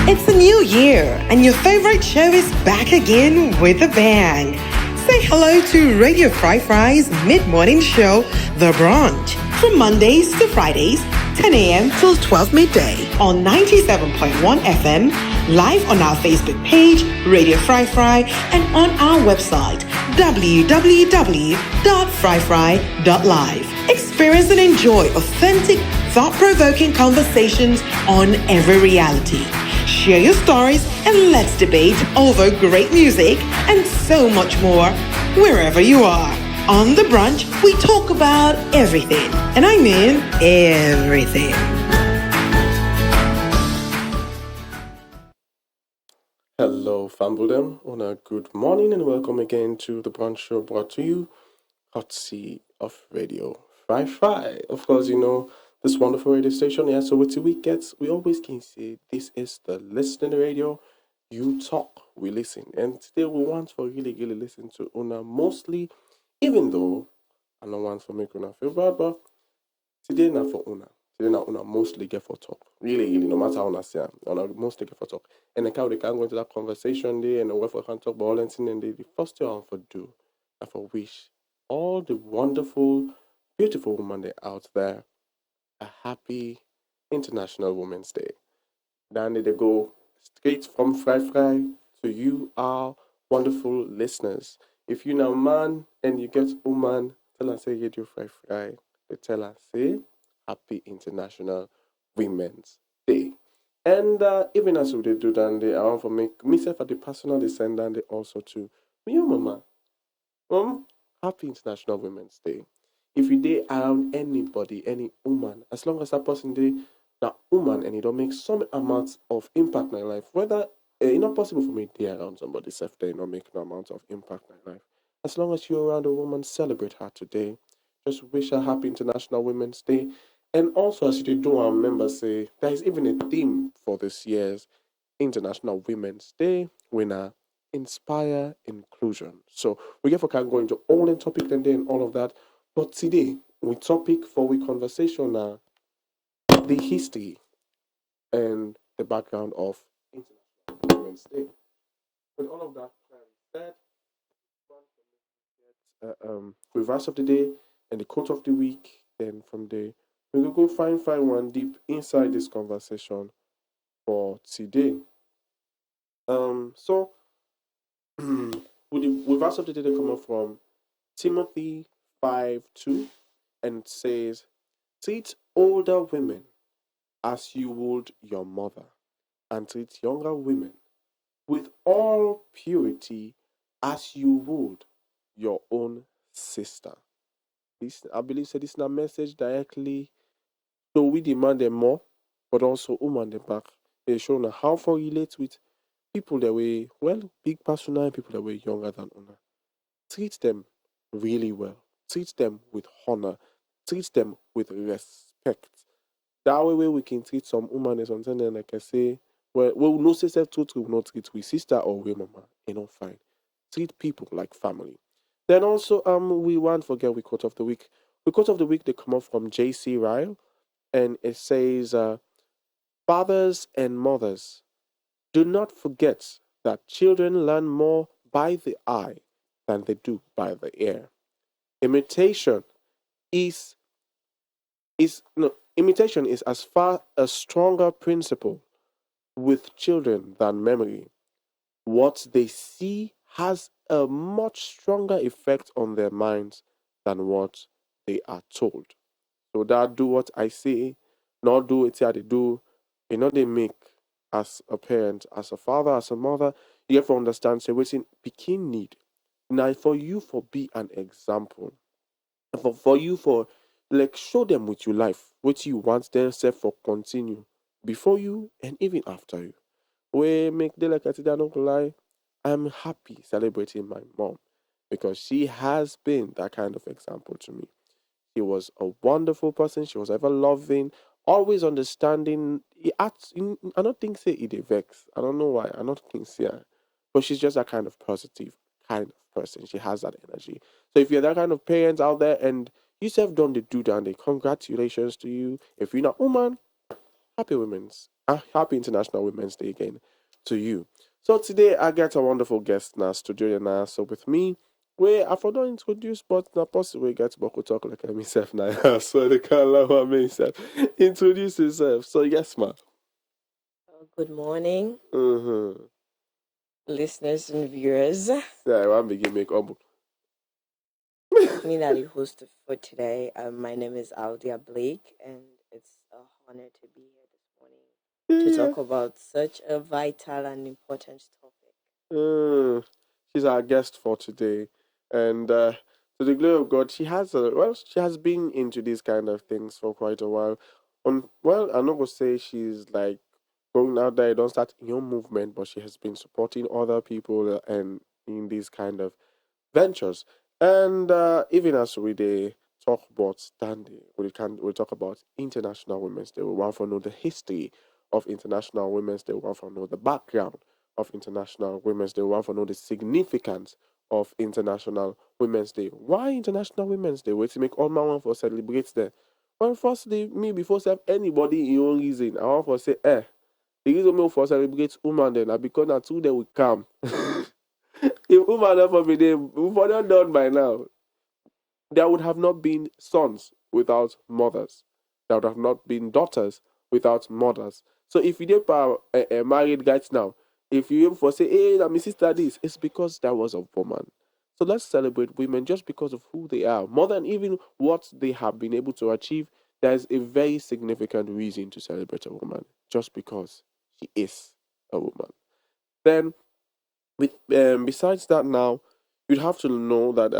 It's a new year, and your favorite show is back again with a bang. Say hello to Radio Fry's mid-morning show, The Brunch, from Mondays to Fridays, 10 a.m. till 12 midday on 97.1 FM, live on our Facebook page, Radio Fry, and on our website, www.fryfry.live. Experience and enjoy authentic, thought-provoking conversations on every reality. Share your stories and let's debate over great music and so much more wherever you are. On The Brunch, we talk about everything, and I mean everything. Hello, Fambudem. On a good morning and welcome again to The Brunch Show brought to you courtesy of Radio Fry. Of course, you know this wonderful radio station. Yeah, so with the week gets, we always can say this is the listening radio. You talk, we listen. And today we want for really listen to Una mostly, even though I don't want to make Una feel bad, but today not for Una. Today not Una mostly get for talk. Really, no matter how Una say, Una mostly get for talk. And then they can go into that conversation there and where for can talk about all and thing and the first thing I want for do, I for wish all the wonderful, beautiful women there out there a happy International Women's Day. Then they go straight from Fry to you, our wonderful listeners. If you're a man and you get woman, tell us say get your Fry. They tell us say Happy International Women's Day. And even as we do that, they I want to make myself at the personal descendant they also to me, your mama. Happy International Women's Day. If you day around anybody, any woman, as long as that person day that woman and it don't make some amount of impact in their life, whether it's not possible for me to day around somebody self day not make no amount of impact in their life. As long as you're around a woman, celebrate her today. Just wish her happy International Women's Day. And also as you do remember say there is even a theme for this year's International Women's Day winner. Inspire inclusion. So we therefore can go into all the topic and then all of that. But today we topic for we conversation now the history and the background of International Women's Day. With all of that said, reverse of the day and the quote of the week. Then from there we will go find one deep inside this conversation for today. So with the reverse of the day they come up from Timothy 5:2 and it says, treat older women as you would your mother, and treat younger women with all purity as you would your own sister. This I believe so this is a message directly so we demand them more, but also woman them back. They show now how far relate with people that were big personal people that were younger than honor. Treat them really well. Treat them with honor. Treat them with respect. That way we can treat some woman or something and like I say, well, we will not say self truth, we will not treat with sister or with mama. Fine. Treat people like family. Then also we won't forget we quote of the week. The quote of the week they come up from J.C. Ryle and it says fathers and mothers, do not forget that children learn more by the eye than they do by the ear. Imitation is as far a stronger principle with children than memory. What they see has a much stronger effect on their minds than what they are told. So that do what I say, not do it how they do, they make as a parent, as a father, as a mother, you have to understand say what's in pikin need. Now for you for be an example. For you for like show them with your life what you want them self for continue before you and even after you. We make the like I said, I don't lie. I'm happy celebrating my mom because she has been that kind of example to me. She was a wonderful person. She was ever loving, always understanding. I don't think say it vex. I don't know why. I don't think say her. But she's just that kind of positive kind of person. She has that energy. So if you're that kind of parents out there and you self done the do that, congratulations to you. If you're not woman, happy International Women's Day again to you. So today I got a wonderful guest now studio now. So with me, where I forgot to introduce, but not possible we get to talk like myself now. So the color of myself introduce yourself. So yes, ma. Good morning, Mm-hmm. listeners and viewers. Yeah, I want to begin make up. Me, not the host for today. My name is Aldia Blake, and it's a honor to be here this morning to Yeah. talk about such a vital and important topic. Mm. She's our guest for today, and to the glory of God, she has been into these kind of things for quite a while. Well, I'm not gonna say she's like going out there, don't start your movement, but she has been supporting other people and in these kind of ventures. And even as we dey talk about standing, we talk about International Women's Day. We want to know the history of International Women's Day. We want to know the background of International Women's Day. We want to know the significance of International Women's Day. Why International Women's Day? Wait to make all my one for celebrate them. Well, firstly, me before say anybody in your own reason, I want to say, the reason me for celebrate woman then, na because na two dem will come. If woman never be there, we've already done by now. There would have not been sons without mothers. There would have not been daughters without mothers. So if you did married guys now, if you aim for say, hey, my sister this, it's because there was a woman. So let's celebrate women just because of who they are, more than even what they have been able to achieve. There's a very significant reason to celebrate a woman, just because she is a woman. Then besides that, now you'd have to know that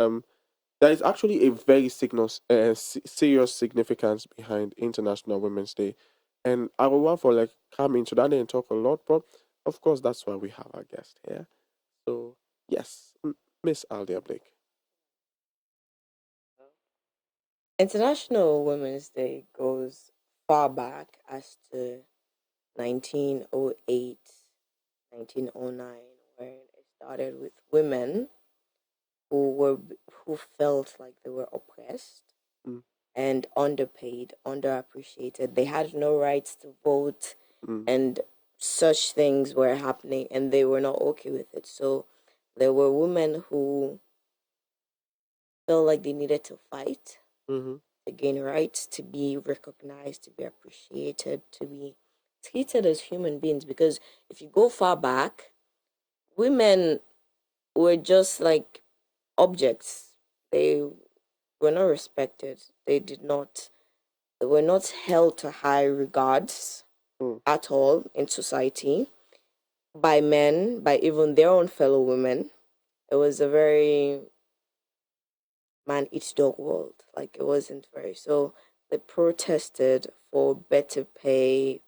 there is actually a very serious significance behind International Women's Day, and I will want for like come into that and talk a lot. But of course, that's why we have our guest here. So yes, Miss Aldia Blake. International Women's Day goes far back as to 1908, 1909, where it started with women who were who felt like they were oppressed Mm, and underpaid, underappreciated. They had no rights to vote, mm, and such things were happening, and they were not okay with it. So there were women who felt like they needed to fight mm-hmm, to gain rights, to be recognized, to be appreciated, to be treated as human beings. Because if you go far back, women were just like objects. They were not respected. They were not held to high regards mm, at all in society by men, by even their own fellow women. It was a very man eats dog world. Like it wasn't very so they protested for better pay,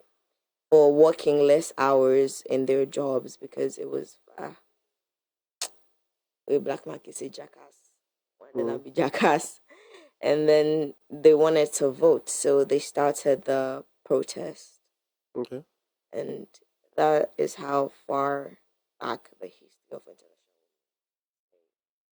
for working less hours in their jobs because it was a black man can say jackass. Why then I'll mm, be jackass. And then they wanted to vote, so they started the protest, okay. and that is how far back the history of international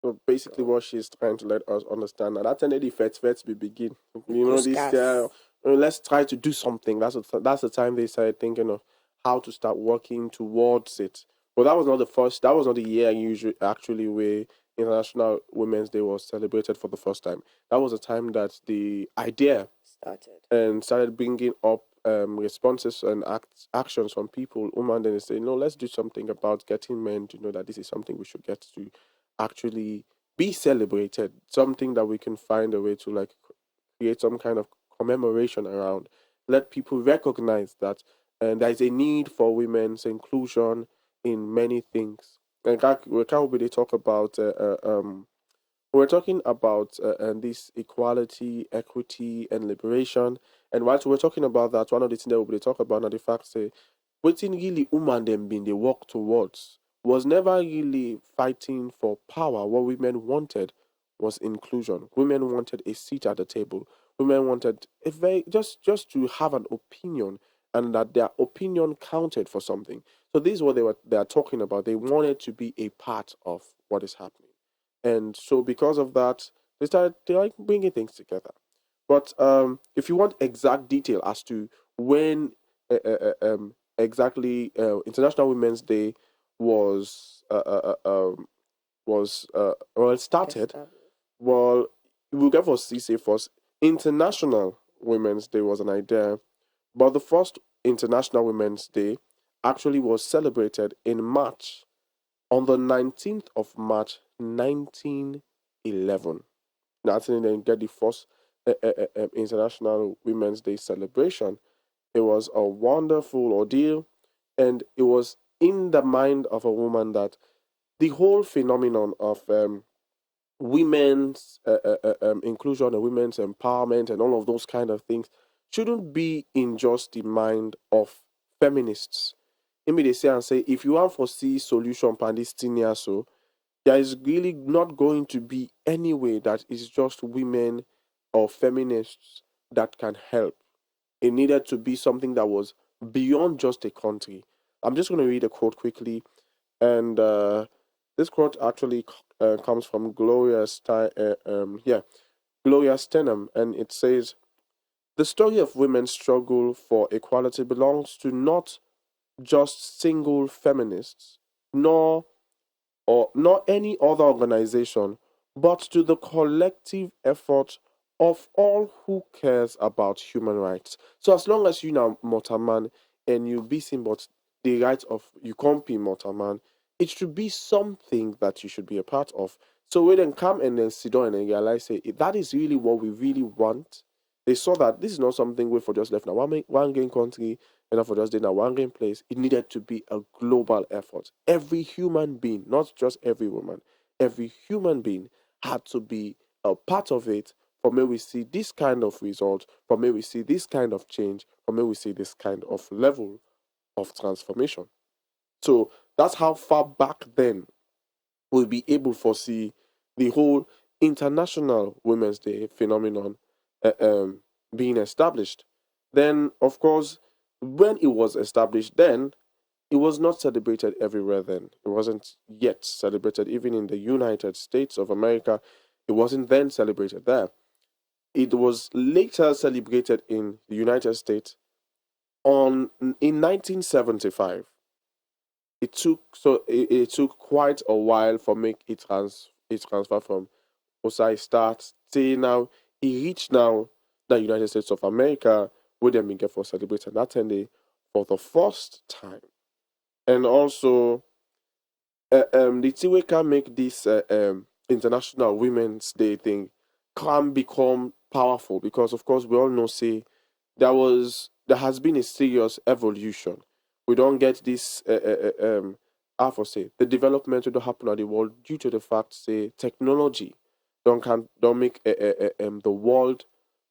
So basically, go. what she's trying to let us understand that that's any first we begin. You know, this Kuskas. let's try to do something. That's the time they started thinking of how to start working towards it. But that was not the first. That was not the year usually actually where International Women's Day was celebrated for the first time. That was the time that the idea Started. and started bringing up responses and actions from people. Women then say, no, let's do something about getting men to know that this is something we should get to actually be celebrated. Something that we can find a way to like create some kind of commemoration around. Let people recognize that there is a need for women's inclusion in many things. And we can't really talk about we're talking about this equality, equity, and liberation. And whilst we're talking about that, one of the things that we'll talk about are the fact say, waiting really woman them been they work towards was never really fighting for power. What women wanted was inclusion. Women wanted a seat at the table. Women wanted a very just to have an opinion and that their opinion counted for something. So this is what they are talking about. They wanted to be a part of what is happening. And so because of that, they like bringing things together. But if you want exact detail as to when exactly International Women's Day was well started. Established. Well, we'll get for CC first. International Women's Day was an idea, but the first International Women's Day actually was celebrated in March, on the 19th of March 1911. That's when they get the first International Women's Day celebration. It was a wonderful ordeal, and it was in the mind of a woman that the whole phenomenon of women's inclusion and women's empowerment and all of those kind of things shouldn't be in just the mind of feminists. Maybe they say and say, if you want to see solution pan this thing here, so there is really not going to be any way that is just women or feminists that can help. It needed to be something that was beyond just a country. I'm just going to read a quote quickly, and this quote actually comes from Gloria Steinem, and it says, "The story of women's struggle for equality belongs to not just single feminists, nor nor any other organization, but to the collective effort of all who cares about human rights." So as long as you now Motaman and you be seen but the rights of you can't be Motaman, it should be something that you should be a part of. So we then come and then sit down and then realize, say, if that is really what we really want. They saw that this is not something we for just left now one game country and for just in a one game place. It needed to be a global effort. Every human being, not just every woman, every human being had to be a part of it for me we see this kind of result, for me we see this kind of change, for me we see this kind of level of transformation. So that's how far back then we'll be able to foresee the whole International Women's Day phenomenon uh, um, being established. Then, of course, when it was established, then it was not celebrated everywhere. Then it wasn't yet celebrated even in the United States of America. It wasn't then celebrated there. It was later celebrated in the United States on in 1975. It took quite a while for make it transfer from Osai start till now he reached now the United States of America where they get for celebrating that 10 day for the first time. And also the thing we can make this International Women's Day thing can become powerful because of course we all know say there has been a serious evolution. We don't get this how for say the development will happen at the world due to the fact say technology don't make the world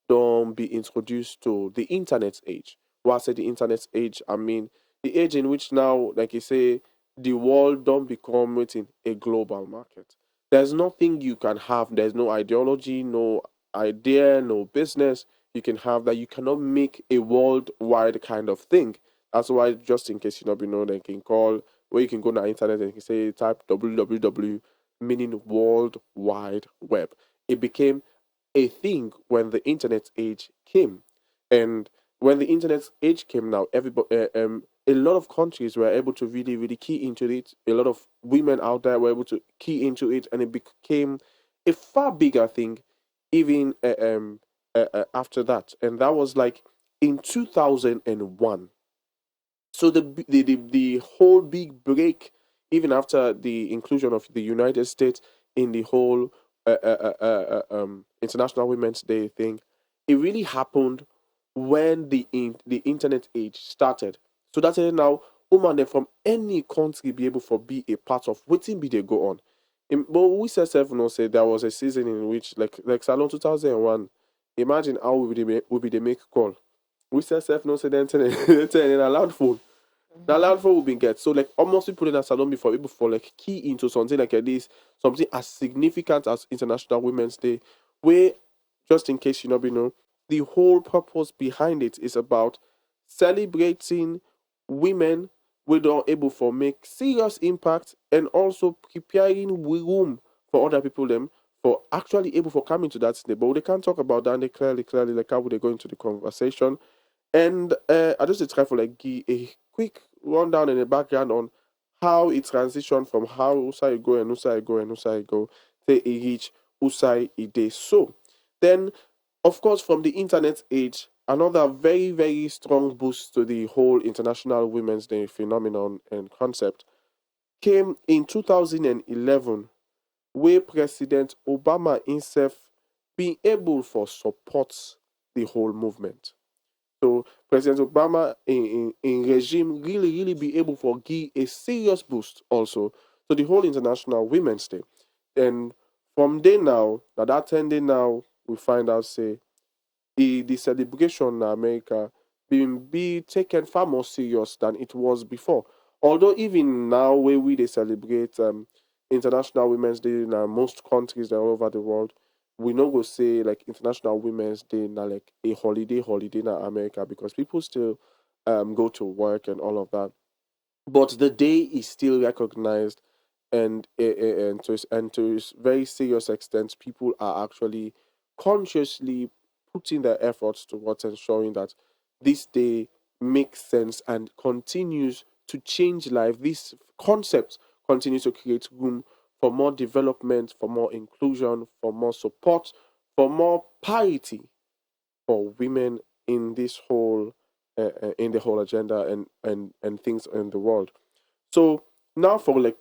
don't be introduced to the internet age. When I say the internet age, I mean the age in which now, like you say, the world don't become within a global market. There's nothing you can have. There's no ideology, no idea, no business you can have that you cannot make a worldwide kind of thing. That's why, just in case you not be known, they can call where you can go on the internet and you can say type www, meaning World Wide Web. It became a thing when the internet age came, and when the internet age came, now everybody, a lot of countries were able to really, really key into it. A lot of women out there were able to key into it, and it became a far bigger thing, even after that. And that was like in 2001. So the whole big break, even after the inclusion of the United States in the whole International Women's Day thing, it really happened when the internet age started. So that's it now. Women dem from any country be able to be a part of waiting be they go on. But we said seven no say there was a season in which like Salon 2001. Imagine how we be they make call. We said seven no say then ten in a loud phone. Now, Mm-hmm. land for will be get so like almost people in a salon before people for like key into something like this, something as significant as International Women's Day, where just in case you not be know, the whole purpose behind it is about celebrating women we don't able for make serious impact and also preparing room for other people them for actually able for coming to that state. But they can't talk about that and they clearly like how would they go into the conversation And I just try for like give a quick rundown in the background on how it transitioned from how Usai go and Usai go and Usai go till it reach Usai Ide. So then, of course, from the internet age, another very, very strong boost to the whole International Women's Day phenomenon and concept came in 2011, where President Obama himself being able for support the whole movement. So President Obama in regime really be able to give a serious boost also to the whole International Women's Day. And from there now that 10 day now, we find out say the celebration in America being be taken far more serious than it was before. Although even now where we they celebrate International Women's Day in most countries all over the world, we no go say like International Women's Day now like a holiday in America because people still go to work and all of that. But the day is still recognized, and to a very serious extent, people are actually consciously putting their efforts towards ensuring that this day makes sense and continues to change life. This concept continues to create room for more development, for more inclusion, for more support, for more parity for women in this whole in the whole agenda and things in the world. So now for like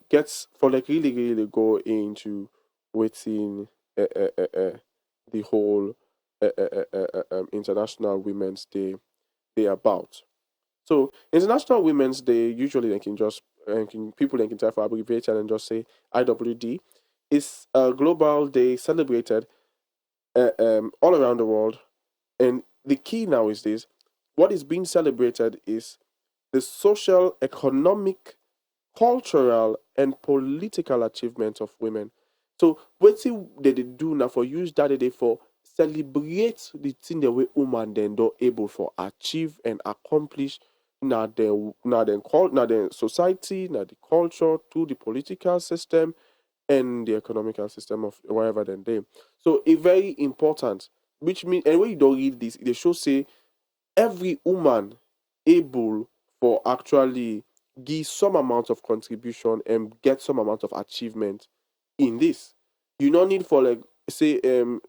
really go into within the whole International Women's Day about. So International Women's Day usually they can just people they can type for abbreviation and just say IWD. It's a global day celebrated all around the world, and the key now is this: what is being celebrated is the social, economic, cultural and political achievements of women. So wetin dem dey do now for use that day for celebrate the thing the way woman dem don able for achieve and accomplish na dem society, na the culture, through the political system and the economical system of wherever dem dey. So e very important, which mean and when you don read this, e dey show say every woman able for actually give some amount of contribution and get some amount of achievement in this. You no need for like say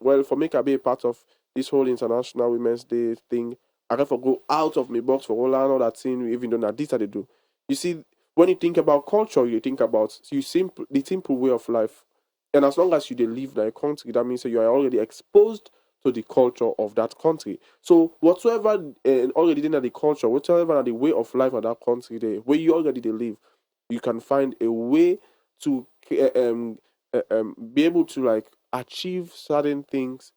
well for make I be a part of this whole International Women's Day thing, I can for go out of my box for all and all that thing even though na this I dey do. You see, when you think about culture, you think about the simple way of life. And as long as you dey live in a country, that means that you are already exposed to the culture of that country. So whatsoever already in the culture, whatsoever the way of life of that country there, where you already they live, you can find a way to be able to like achieve certain things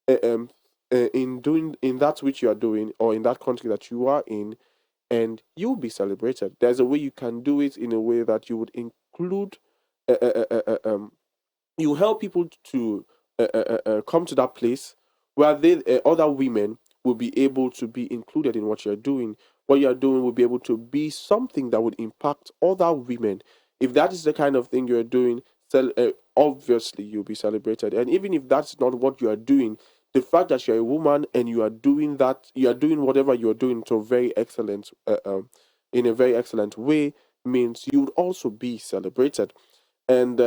in doing in that which you are doing or in that country that you are in, and you'll be celebrated. There's a way you can do it in a way that you would include you help people to come to that place where other women will be able to be included in what you're doing. What you're doing will be able to be something that would impact other women. If that is the kind of thing you're doing, obviously you'll be celebrated. And even if that's not what you are doing, the fact that you're a woman and you are doing that, you are doing whatever you're doing to a very excellent, in a very excellent way, means you would also be celebrated. And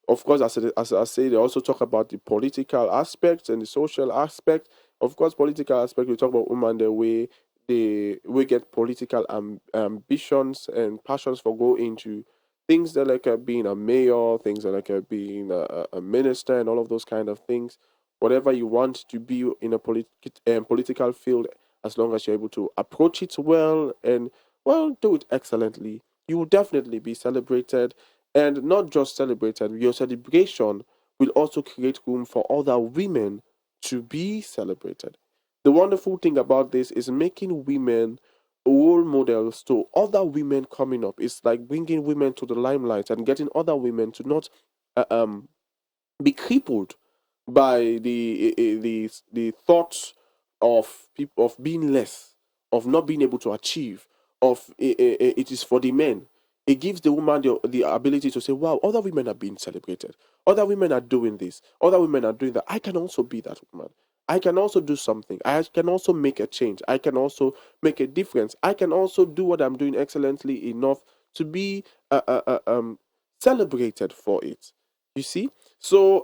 of course, as I say, they also talk about the political aspects and the social aspect. Of course, political aspect, we talk about women the way we get political ambitions and passions for go into things that like being a mayor, things that like being a minister, and all of those kind of things. Whatever you want to be in a political field, as long as you're able to approach it well and well do it excellently, you will definitely be celebrated, and not just celebrated. Your celebration will also create room for other women to be celebrated. The wonderful thing about this is making women role models to other women coming up. It's like bringing women to the limelight and getting other women to not uh, um be crippled by the thoughts of people of being less, of not being able to achieve, of it is for the men. It gives the woman the ability to say, wow, other women are being celebrated, other women are doing this, other women are doing that, I can also be that woman. I can also do something. I can also make a change. I can also make a difference. I can also do what I'm doing excellently enough to be celebrated for it. You see? So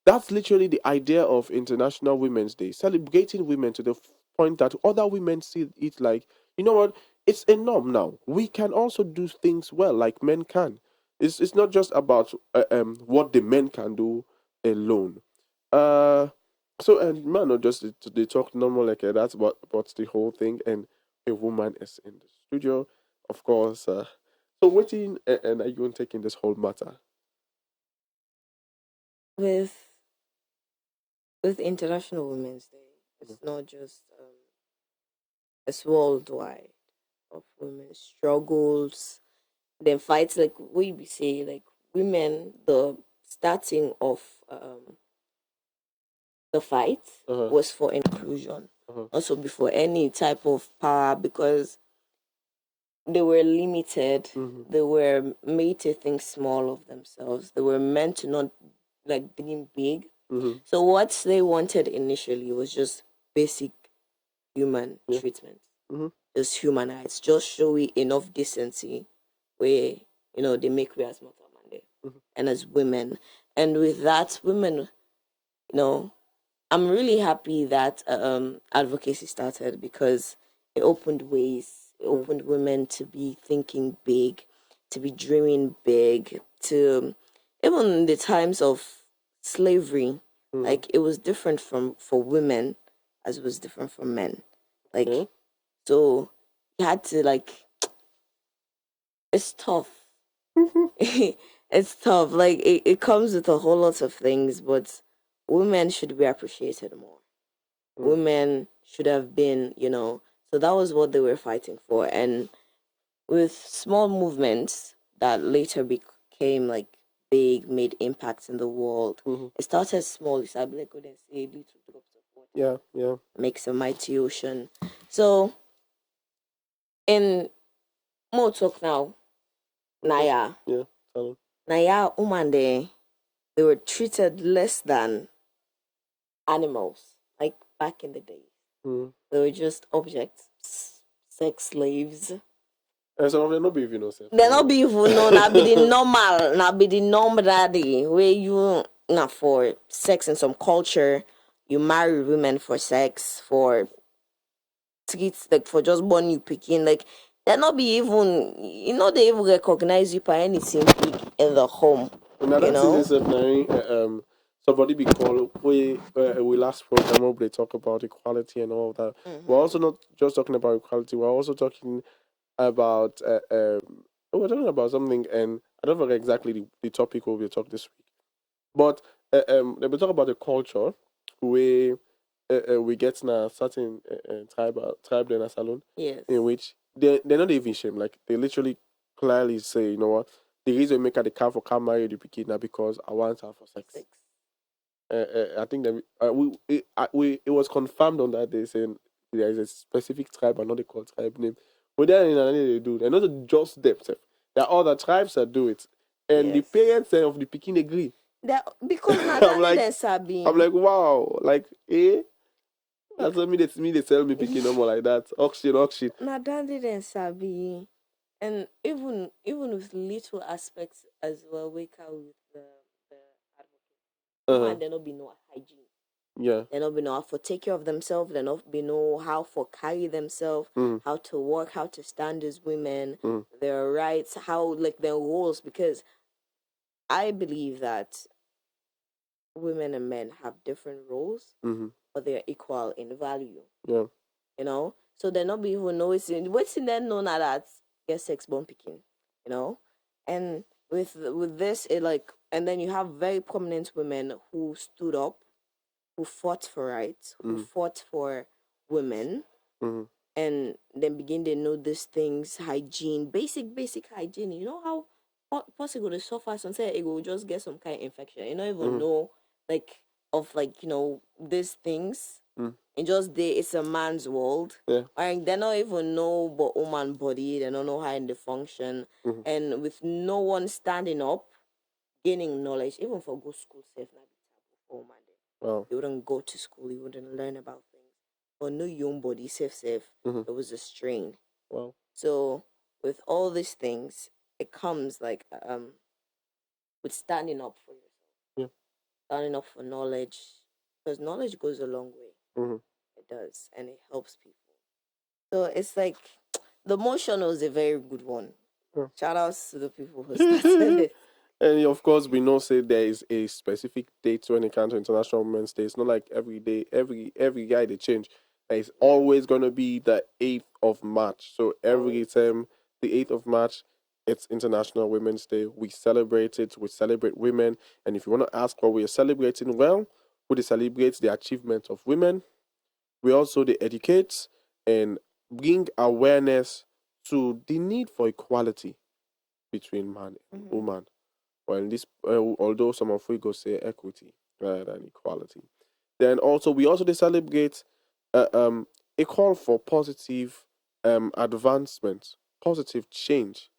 that's literally the idea of International Women's Day, celebrating women to the point that other women see it like, you know what, it's a norm now. We can also do things well like men can. It's not just about what the men can do alone. Uh, so and man, not just they talk normal like that's what's the whole thing, and a woman is in the studio, of course. So waiting and are you taking this whole matter? With International Women's Day, Mm, it's not just it's worldwide of women's struggles, then fights like we say like women the starting of the fight uh-huh, was for inclusion, uh-huh, also before any type of power because they were limited. mm-hmm, They were made to think small of themselves. They were meant to not like dream big. mm-hmm, So what they wanted initially was just basic human yeah, treatment, mm-hmm, just humanize, just show it enough decency where they make we as Mother Monday mm-hmm, and as women. And with that, women, I'm really happy that advocacy started because it opened ways, it yeah, opened women to be thinking big, to be dreaming big, to even in the times of slavery, mm-hmm, like it was different from for women as it was different for men. yeah, Like so you had to like it's tough. It's tough. Like it comes with a whole lot of things, but women should be appreciated more. mm, Women should have been, so that was what they were fighting for. And with small movements that later became like big, made impacts in the world. mm-hmm, It started small, it's like go and say little drops of water yeah, yeah, makes a mighty ocean. So in more talk now, okay, Naya. yeah, tell 'em. Naya Umande, they were treated less than animals, like back in the day. Mm. They were just objects, sex slaves. And some of them not be even no self. They not be even know na be the normal, na be the norm daddy where you not for sex in some culture, you marry women for sex, for treats like for just born you picking like they not be even they even recognize you by anything big in the home, Now you that's in know? this somebody be called we last program where they talk about equality and all of that. We're Mm-hmm. also not just talking about equality. We're also talking about we're talking about something, and I don't forget exactly the topic we'll be talking this week. But they will talk about the culture where we get now certain tribe in a salon Yes. in which they're not even shame. Like they literally clearly say, you know what, the reason we make her the car for car marry the pikin now because I want her for sex. Sex. I think that it was confirmed on that day saying there is a specific tribe and not a called tribe name. But then in another they do, and not just themselves. There are other tribes that do it, and the Yes. parents of the pikin agree. That because na I'm daddy like, then I'm sabi. like, wow, like, eh? That's Bec- what me they tell me picking no more like that. Auction, auction. na daddy then sabi. And even with little aspects as well, wake up with the advocate. Uh-huh. Woman they not be no hygiene. Yeah. They not be know how to take care of themselves. They not be know how for carry themselves, Mm, how to work, how to stand as women, mm, their rights, how like their roles. Because I believe that women and men have different roles, mm-hmm. but they're equal in value. Yeah. So they're not be even noticing what's in there known that get sex bomb picking, you know? And with this it like and then you have very prominent women who stood up, who fought for rights, who Mm-hmm. fought for women Mm-hmm. and then begin to know these things, hygiene, basic hygiene. You know how possible to suffer some say it will just get some kind of infection. You don't even Mm-hmm. know like of like, these things Mm. and just it's a man's world. Yeah. And they don't even know but woman body, they don't know how in the function. Mm-hmm. And with no one standing up, gaining knowledge, even for good school safe, not be taboo for woman. Wow. You wouldn't go to school. You wouldn't learn about things. But no young body, safe. Mm-hmm. It was a strain. Wow. So with all these things, it comes like with standing up for yourself, Yeah. standing up for knowledge, because knowledge goes a long way. Mm-hmm. It does, and it helps people. So it's like the motion was a very good one. Shout outs to the people who started Yeah. it. And of course, we know say there is a specific date when it comes to International Women's Day. It's not like every day, every guy they change. It's always gonna be the 8th of March. So every Always. time the 8th of March, it's International Women's Day. We celebrate it. We celebrate women. And if you want to ask what we are celebrating, well, we celebrate the achievement of women. We also they educate and bring awareness to the need for equality between man and Mm-hmm. woman. Well, in this, although some of we go say equity rather than equality. Then also we also they celebrate uh, um, a call for positive advancement, positive change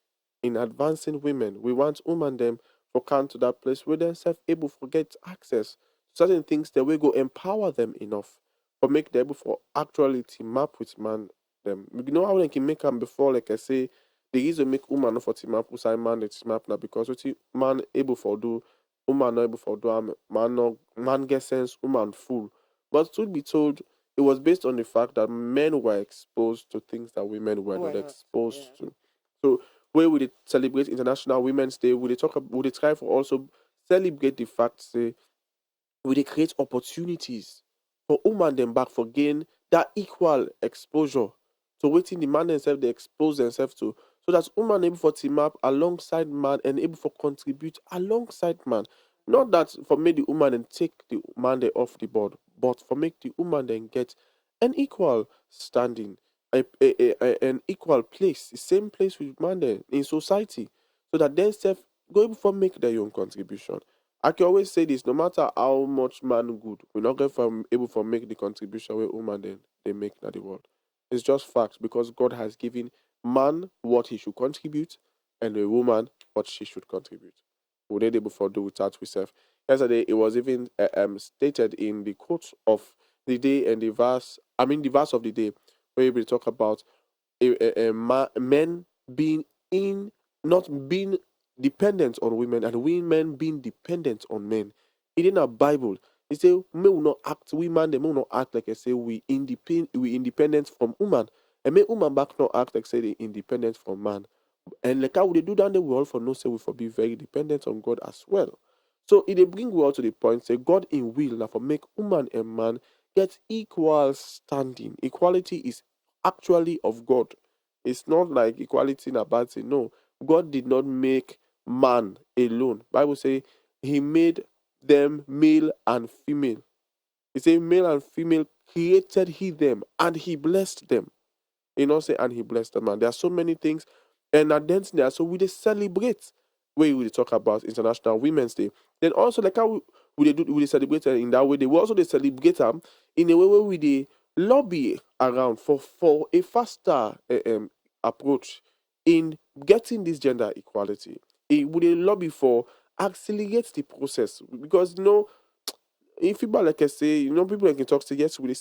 in advancing women. We want women them for come to that place where they're self able to get access to certain things that we go empower them enough for make them able for actually team up with man them. You know how they can make them before, like I say, the reason make woman not for team up with man they team up now because what man able for do woman not able for do man no man get sense woman fool. But to be told, it was based on the fact that men were exposed to things that women were Why not not? Yeah. exposed to. So where we dey celebrate International Women's Day, we dey try for also celebrate the fact say we dey create opportunities for woman dem back for gain that equal exposure to wetin the man themselves dey expose themselves to, so that woman able for team up alongside man and able for contribute alongside man. Not that for make the woman and take the man dem off the board, but for make the woman dem get an equal standing, an equal place, the same place with man dem in society, so that dem sef go able for make their own contribution. I can always say this: no matter how much man good, we're not going from able to make the contribution where woman then they make in the world. It's just fact because God has given man what he should contribute, and a woman what she should contribute. We need able to do without ourselves. Yesterday, it was even stated in the quote of the day and the verse. I mean, the verse of the day, where we talk about men being in not being dependent on women and women being dependent on men. It in our Bible, it say men will not act, women they will not act like I say we independent from woman. And men woman back not act like say they independent from man. And like how would they do that, they will all for no say we for be very dependent on God as well. So it they bring well to the point, say God in will now for make woman and man get equal standing. Equality is actually of God. It's not like equality in a bad thing. No, God did not make man alone. Bible say he made them male and female. He say male and female created he them and he blessed them. You know, say, and he blessed the man. There are so many things, and at the end there, so we dey celebrate where we dey talk about International Women's Day. Then also like how we dey celebrate in that way. They will also they celebrate them in a way where we dey lobby around for a faster approach in getting this gender equality. We dey lobby for accelerate the process because in football, like I say, people like can talk say yes, we dey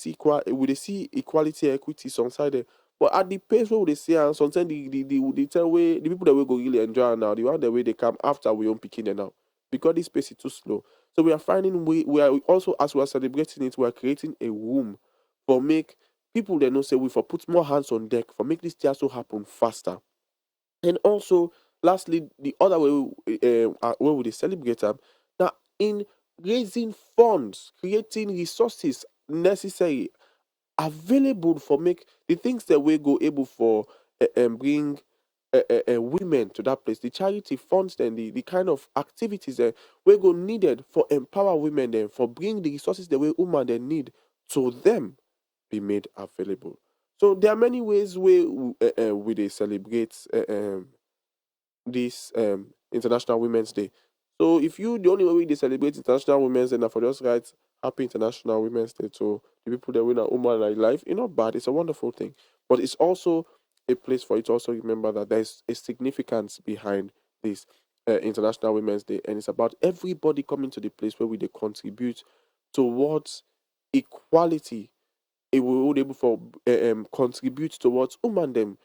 see equality, equity some side there. But at the pace where they say and sometimes the tell way the people that will go really enjoy am now, the one the way they come after we own picking them now. Because this pace is too slow. So we are finding we are also as we are celebrating it, we are creating a room for make people that know say we for put more hands on deck for make this thing also happen faster. And also, lastly, the other way where we dey celebrate am now in raising funds, creating resources necessary available for make the things that we go able for bring women to that place. The charity funds then the kind of activities that we go needed for empower women then for bring the resources the way women they need to them be made available. So there are many ways we they celebrate this International Women's Day. So if you the only way they celebrate International Women's Day, now for just write Happy International Women's Day to the people that win a woman like life, it's not bad. It's a wonderful thing, but it's also a place for you to also remember that there's a significance behind this International Women's Day, and it's about everybody coming to the place where we they contribute towards equality. It will be able for contribute towards woman them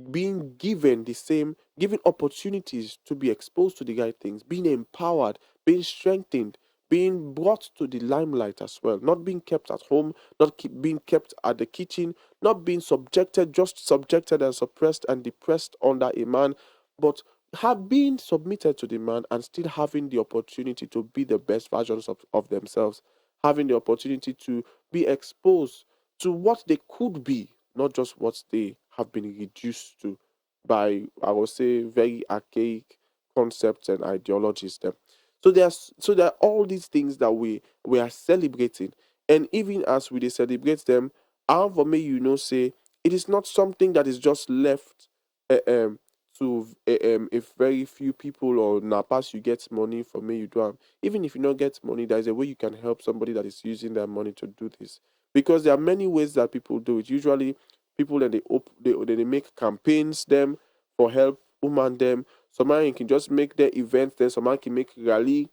being given the same, given opportunities to be exposed to the right things, being empowered, being strengthened, being brought to the limelight as well, not being kept at home, not being kept at the kitchen, not being subjected, just subjected and suppressed and depressed under a man, but have been submitted to the man and still having the opportunity to be the best versions of themselves, having the opportunity to be exposed to what they could be, not just what they have been reduced to by, I would say, very archaic concepts and ideologies. Them. So there are all these things that we are celebrating, and even as we dey celebrate them, how for me, say it is not something that is just left uh, um to if very few people or na pass you get money for me you do am. Even if you don't get money, there is a way you can help somebody that is using their money to do this, because there are many ways that people do it. Usually, people that they make campaigns them for help woman them. Some man can just make their events. Then some man can make rally.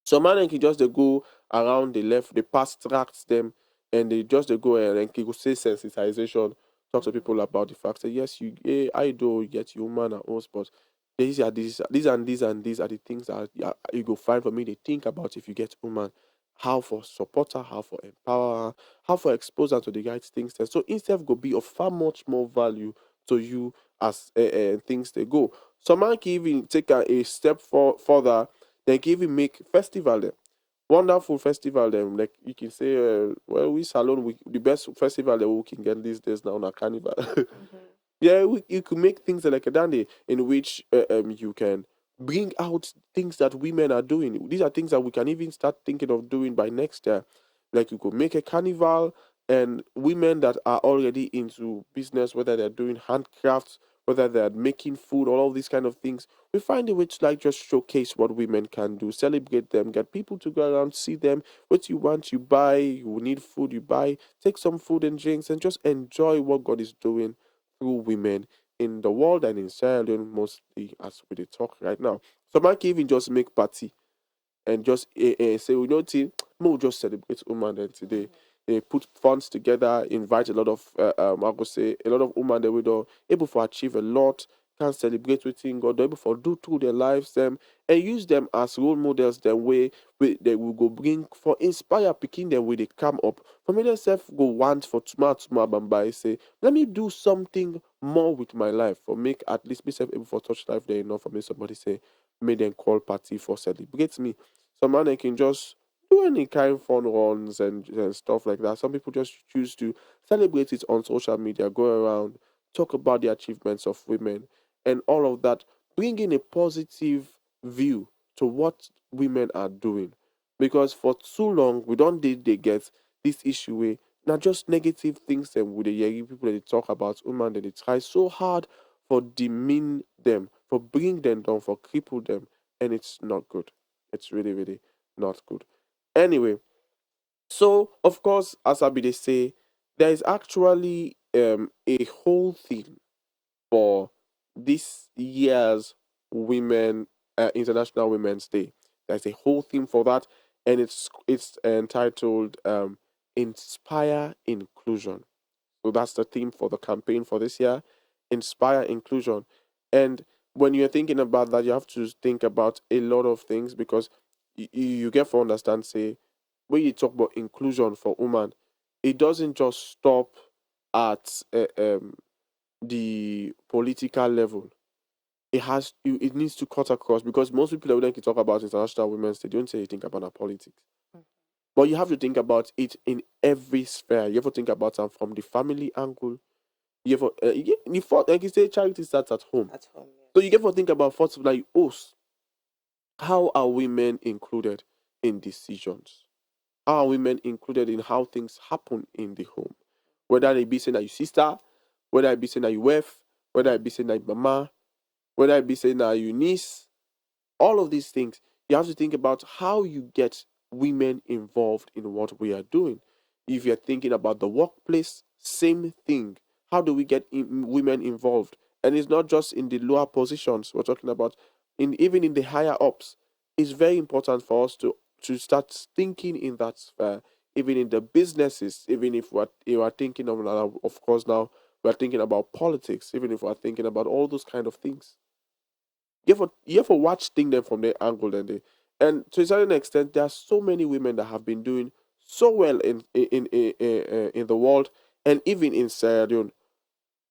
Some man can just they go around the left, they pass tracts them, and they just they go and can go say sensitization, talk to people about the fact that yes, I do get human and us, but these and these are the things that you go find for me to think about if you get woman. How for support her, how for empower her, how for expose her to the right things. Then. So instead go be of far much more value to you as things they go. Some man can even take a step further, they can even make festival them. Wonderful festival them. Like you can say, well, we salon the best festival that we can get these days now on a carnival. Yeah, you could make things like a dandy in which you can bring out things that women are doing. These are things that we can even start thinking of doing by next year. Like you could make a carnival, and women that are already into business, whether they're doing handcrafts, whether they're making food, all of these kind of things, we find a way to like just showcase what women can do, celebrate them, get people to go around, see them. What you want, you buy. You need food, you buy. Take some food and drinks, and just enjoy what God is doing through women in the world and in Sierra Leone, mostly as we dey talk right now. Some man can even just make party and just say, we know, team, we'll just celebrate women then today. They put funds together, invite a lot of, I would say, a lot of women that we do able to achieve a lot, can celebrate within God, they're able to do through their lives, them, and use them as role models, the way they will go bring for inspire picking them where they come up. For me, themselves go want for tomorrow, bamba, say, let me do something more with my life, for make at least myself able for touch life there enough for me. Somebody say, make them call party for celebrate me. Some man they can just do any kind of fun runs and stuff like that. Some people just choose to celebrate it on social media, go around, talk about the achievements of women and all of that, bringing a positive view to what women are doing. Because for too long, we don't did they get this issue where not just negative things and with the young people that they talk about women that they try so hard for demean them, for bring them down, for cripple them, and it's not good. It's really, really not good. Anyway, so of course, as I be they say, there is actually a whole thing for this year's women International Women's Day. There's a whole theme for that, and it's entitled "Inspire Inclusion." So that's the theme for the campaign for this year, inspire inclusion. And when you're thinking about that, you have to think about a lot of things because you get to understand, say, when you talk about inclusion for women, it doesn't just stop at the political level. It needs to cut across because most people that when talk about International Women's Day, they don't say anything about our politics. But you have to think about it in every sphere. You have to think about it from the family angle. You have to, like you say, charity starts at home. At home, So you yes. get to think about first, like us. How are women included in decisions? How are women included in how things happen in the home? Whether it be saying that your sister, whether it be saying that your wife, whether it be saying that your mama, whether it be saying that your niece, all of these things, you have to think about how you get women involved in what we are doing. If you're thinking about the workplace, same thing. How do we get women involved? And it's not just in the lower positions we're talking about, in even in the higher ups. It's very important for us to start thinking in that sphere, even in the businesses, even if you are thinking of course now we're thinking about politics, even if we're thinking about all those kind of things. You ever watch them from their angle, and to a certain extent there are so many women that have been doing so well in the world, and even in Sierra Leone.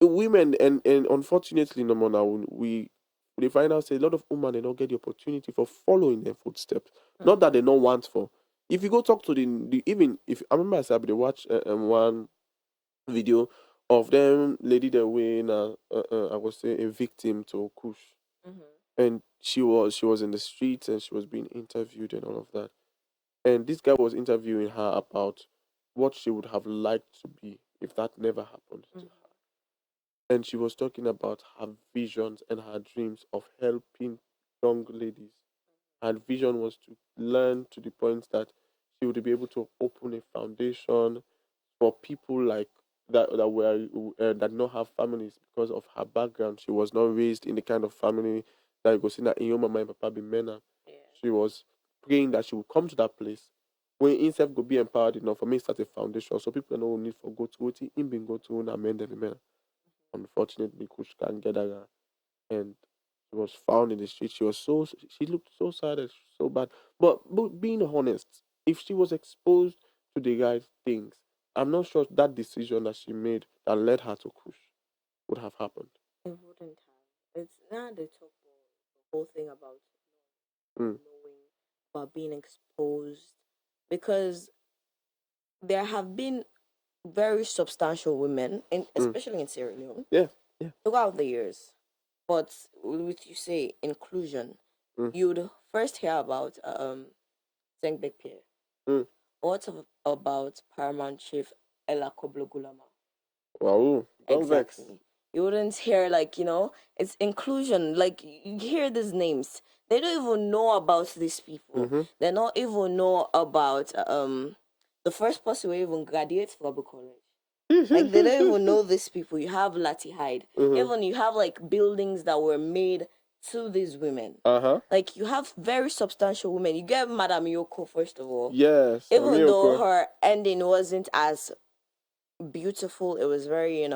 Women, and unfortunately no more now, we find out say a lot of women they don't get the opportunity for following their footsteps. Not that they don't want for. If you go talk to the even if I remember I said they watch one video of them lady that were in I would say a victim to a kush, and she was in the streets and she was being interviewed and all of that, and this guy was interviewing her about what she would have liked to be if that never happened to her, and she was talking about her visions and her dreams of helping young ladies. Her vision was to learn to the point that she would be able to open a foundation for people like that not have families because of her background. She was not raised in the kind of family that you go see that in your mama and papa be men. She was praying that she would come to that place when himself go be empowered enough for me start a foundation so people no need for go to what him been go to and amend them men. Unfortunately, Kush can't get her, and she was found in the street. She looked so sad and so bad. But being honest, if she was exposed to the right things, I'm not sure that decision that she made that led her to Kush would have happened. It wouldn't have. It's now they talk about the whole thing about Mm. knowing, about being exposed, because there have been very substantial women, especially in Sierra Leone, Yeah, yeah. throughout the years. But with you say inclusion, Mm. you'd first hear about Sengbekpie. Mm. About Paramount Chief Ella Koblo Gulama? Wow, don't vex. Exactly. You wouldn't hear it's inclusion. Like you hear these names, they don't even know about these people. They don't even know about the first person who even graduates from the college. Like they don't even know these people. You have Lati Hyde. Even you have like buildings that were made to these women. Like you have very substantial women. You get Madame Yoko first of all. Yes, Even though her ending wasn't as beautiful, it was very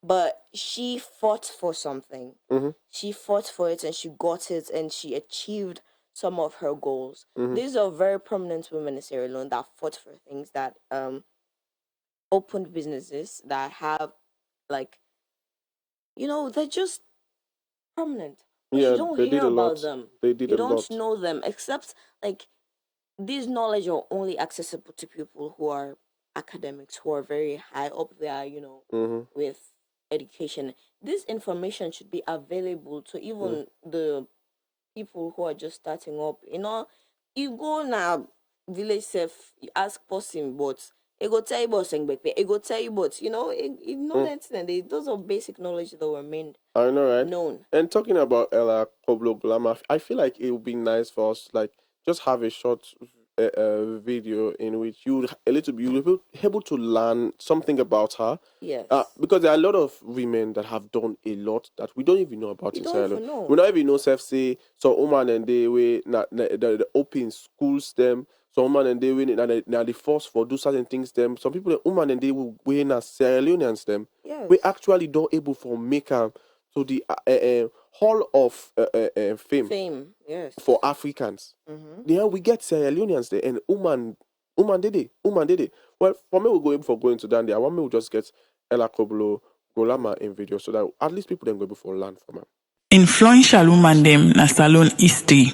but she fought for something. She fought for it and she got it and she achieved some of her goals. These are very prominent women in Sierra Leone that fought for things, that opened businesses, that have they're just prominent, but you don't hear about them. They did You a don't lot. know them, except this knowledge are only accessible to people who are academics, who are very high up there, with education. This information should be available to even the people who are just starting up. You go now village self, you ask person, but it go tell you about Sengbekpe, it go tell you about it know that those are basic knowledge that were made I know, right? known. And talking about Ella Koblo Glama, I feel like it would be nice for us, like, just have a short video in which you'll be able to learn something about her. Yes. Because there are a lot of women that have done a lot that we don't even know about We in don't Sierra even Leone. know. We don't even know self say so woman and they way the open schools them. So woman and they win now the force for do certain things them. Some people the woman and they will win as Sierra Leoneans them. Yes. We actually don't able for make to the Hall of Fame Yes. for Africans. Yeah, we get Sierra Leoneans there, and woman did it. Well, for me, we're going to down there. I want me to just get Ella Koblo Golama in video so that at least people then go before land from her. Influential woman dem na Salone history.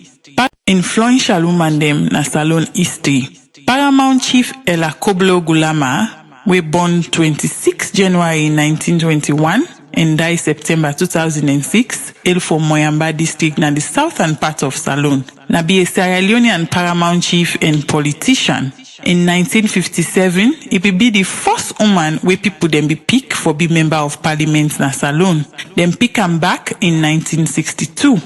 Influential woman dem na Salone history. Paramount Chief Ella Koblo Gulama, we born 26 January 1921 and die September 2006, hail from Moyamba district na the southern part of Salone. Na be a Sierra Leonean paramount chief and politician. In 1957, he be the first woman where people then be pick for be member of parliament na Salone. Then pick am back in 1962.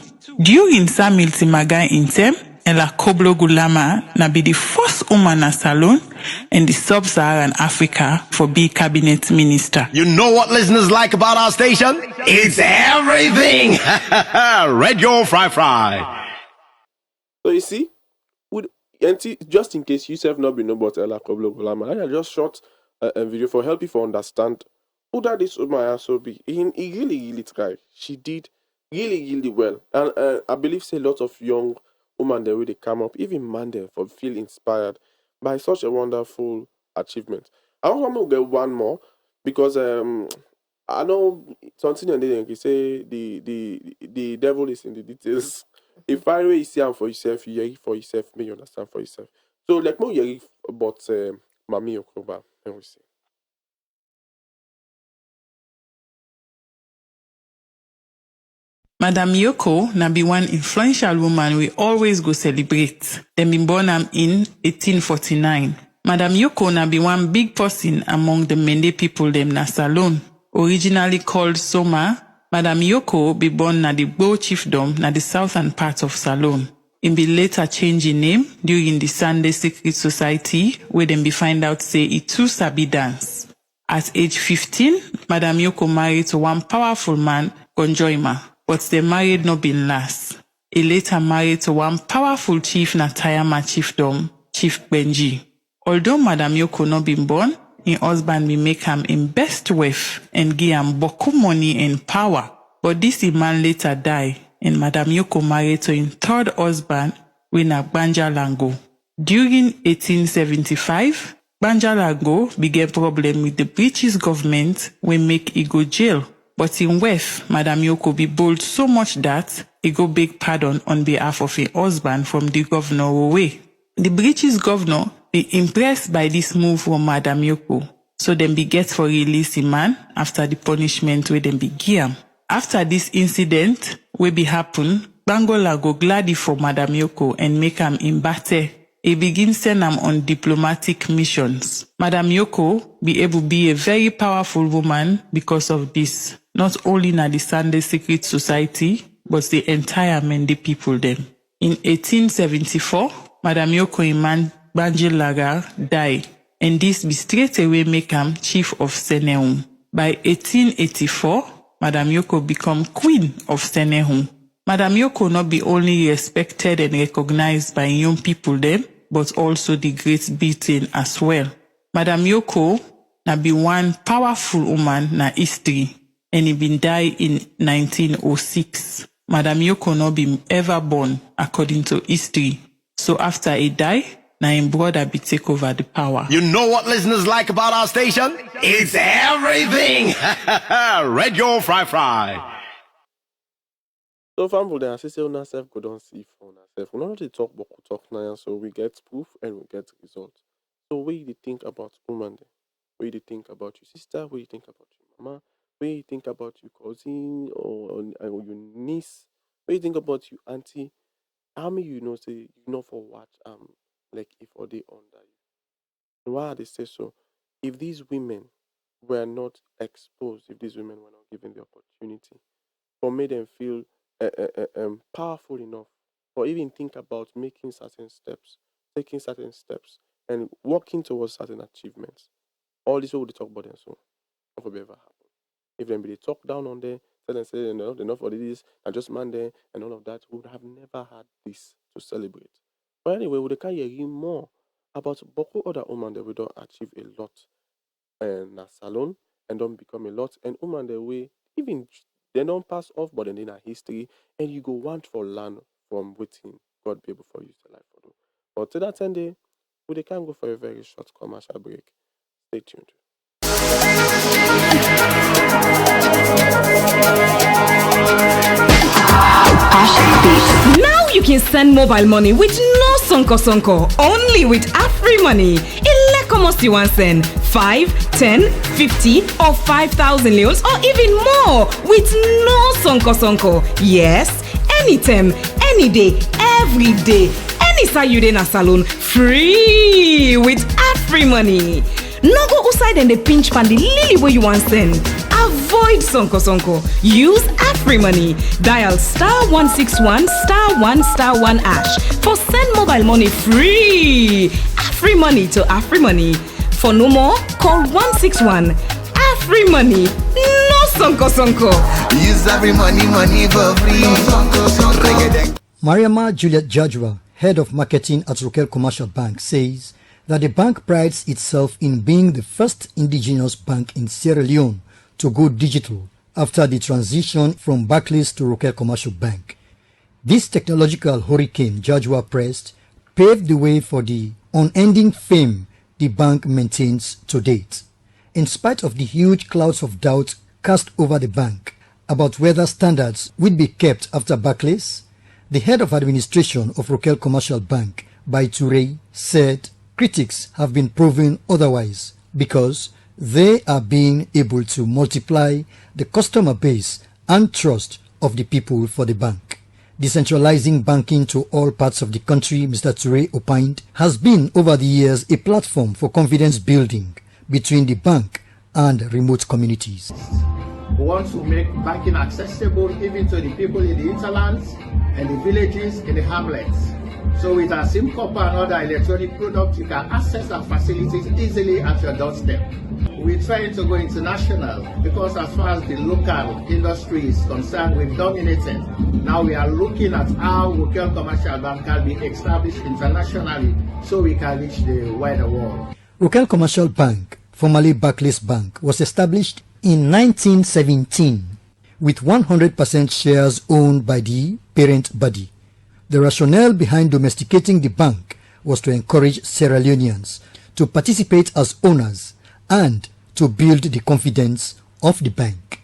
During Samuel Timaga in term, Ella Koblo Gulama na be the first woman na Salone in the sub-Saharan Africa for be cabinet minister. You know what listeners like about our station? It's everything! Radio Fry Fry. So you see, just in case you have not been know about Ella Koblo Golama, I just shot a video for help you for understand who that is Umaya Sobi. He really tried. She did really well. And I believe say a lot of young women there will they come up, even man there for feel inspired by such a wonderful achievement. I also want to get one more because I know something and then you say the devil is in the details. If I really see am for yourself, you hear it for yourself, may you understand for yourself. So like more hear about Mami Okroba, and we see. Madam Yoko na be one influential woman we always go celebrate. Dem been born am in 1849. Madam Yoko na be one big person among the Mende people dem na Salone. Originally called Soma, Madam Yoko be born na the Gbo chiefdom na the southern part of Salone. Im be later change im name during the Sunday Secret Society where dem be find out say e too sabi dance. At age 15, Madam Yoko married to one powerful man, Gonjoima, but the marriage no been last. He later married to one powerful chief na Tayama chiefdom, Chief Benji. Although Madam Yoko no been born, her husband be make am in best wife and give am boku money and power. But this man later die, and Madam Yoko married to him third husband, wey na Banja Lango. During 1875, Banja Lango began problem with the British government when make he go jail. But in wealth, Madam Yoko be bold so much that he go beg pardon on behalf of her husband from the governor away. The British governor be impressed by this move from Madam Yoko, so them be get for release the man after the punishment where them be give am. After this incident wey be happen, Bangola go gladdy for Madam Yoko and make am imbate. He begin send am on diplomatic missions. Madam Yoko be able be a very powerful woman because of this. Not only na the Sunday Secret Society, but the entire Mende people them. In 1874, Madam Yoko and man Banji Lagar die, and this be straight away make am chief of Seneum. By 1884, Madam Yoko become queen of Seneum. Madam Yoko not be only respected and recognized by young people them, but also the Great Britain as well. Madam Yoko na be one powerful woman na history, and he been die in 1906. Madam Yoko not be ever born according to history. So after he die, na him brother be take over the power. You know what listeners like about our station? It's everything! Red your fry. So family, then I say una self go don see for una self. We not dey talk but we talk now, so we get proof and we get results. So what you think about woman then? What you think about your sister? What you think about your mama? What you think about your cousin or your niece? What you think about your auntie? How many you know say you know for what like if or they under you? Why they say so? If these women were not exposed, if these women were not given the opportunity, or made them feel powerful enough, or even think about making certain steps, taking certain steps, and working towards certain achievements, all this would talk about them so not ever happen. If them be they talk down on them, tell them say no, they're not for this, and just man there and all of that, we would have never had this to celebrate. But anyway, we can hear more about Boko other women that we don't achieve a lot in a salon and don't become a lot, and women that we even they don't pass off, but then in our history, and you go want for land from waiting God be able for you to life for them. But to that end, we can go for a very short commercial break. Stay tuned. Now you can send mobile money with no sonko, only with AfriMoney. Ilek you want send 5, 10, 50 or 5,000 leons or even more with no sonko. Yes, anytime, any day, every day, any side you in a salon, free with AfriMoney. No go outside and the pinch pan the lily where you want send. Avoid sonko. Use AfriMoney. Dial *161 *1 # for send mobile money free. AfriMoney to AfriMoney. For no more, call 161. AfriMoney. No sonko. Use AfriMoney money for free. No sonko. Mariama Juliet Judgewell, head of marketing at Rokel Commercial Bank, says that the bank prides itself in being the first indigenous bank in Sierra Leone to go digital after the transition from Barclays to Rokel Commercial Bank. This technological hurricane Jajua pressed paved the way for the unending fame the bank maintains to date. In spite of the huge clouds of doubt cast over the bank about whether standards would be kept after Barclays, the head of administration of Rokel Commercial Bank, Bai Toure, said critics have been proven otherwise because they are being able to multiply the customer base and trust of the people for the bank. Decentralizing banking to all parts of the country, Mr. Toure opined, has been over the years a platform for confidence building between the bank and remote communities. We want to make banking accessible even to the people in the hinterlands and the villages, in the hamlets. So with our SIM copper and other electronic products, you can access our facilities easily at your doorstep. We're trying to go international because as far as the local industry is concerned, we've dominated. Now we are looking at how Rokel Commercial Bank can be established internationally so we can reach the wider world. Rokel Commercial Bank, formerly Barclays Bank, was established in 1917 with 100% shares owned by the parent body. The rationale behind domesticating the bank was to encourage Sierra Leoneans to participate as owners and to build the confidence of the bank.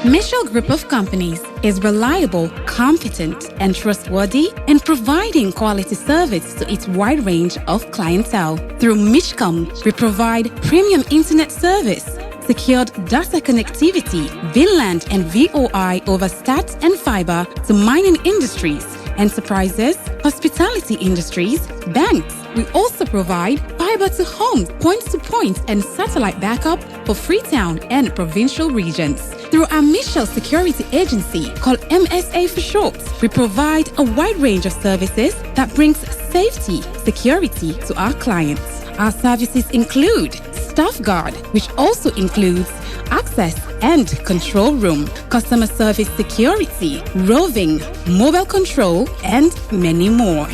Michel Group of Companies is reliable, competent, and trustworthy in providing quality service to its wide range of clientele. Through Mishcom, we provide premium internet service, secured data connectivity, VLAN and VOI over stats and fiber to mining industries, enterprises, hospitality industries, banks. We also provide fiber to homes, point-to-point, and satellite backup for Freetown and provincial regions. Through our Michel Security Agency, called MSA for short, we provide a wide range of services that brings safety, security to our clients. Our services include Staff Guard, which also includes access and control room, customer service security, roving, mobile control, and many more.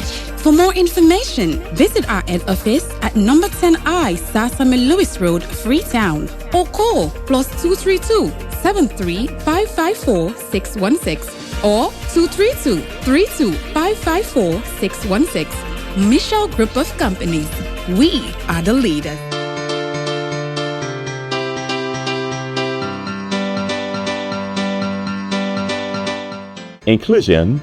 For more information, visit our head office at number 10I Sasame Lewis Road, Freetown, or call +232 73 554 616 or 232 32 554 616. Michel Group of Companies. We are the leaders. Inclusion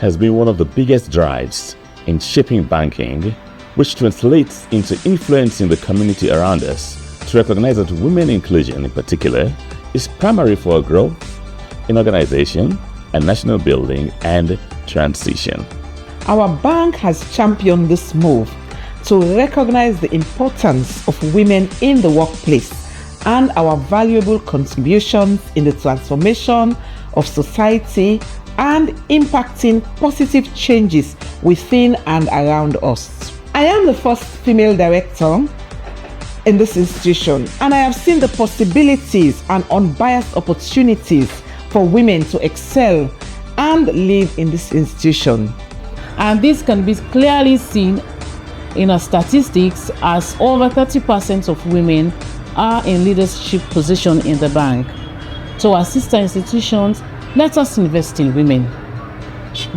has been one of the biggest drives in shaping banking, which translates into influencing the community around us. To recognize that women inclusion in particular is primary for growth in organization and national building and transition. Our bank has championed this move to recognize the importance of women in the workplace and our valuable contributions in the transformation of society and impacting positive changes within and around us. I am the first female director in this institution, and I have seen the possibilities and unbiased opportunities for women to excel and live in this institution. And this can be clearly seen in our statistics, as over 30% of women are in leadership position in the bank. To our sister institutions, let us invest in women.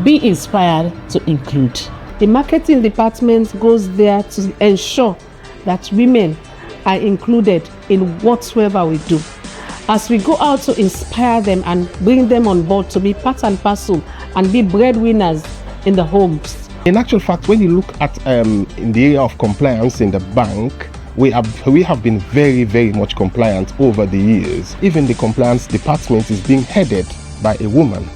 Be inspired to include. The marketing department goes there to ensure that women are included in whatsoever we do. As we go out to inspire them and bring them on board to be part and parcel and be breadwinners in the homes. In actual fact, when you look at in the area of compliance in the bank, we have been very, very much compliant over the years. Even the compliance department is being headed by a woman.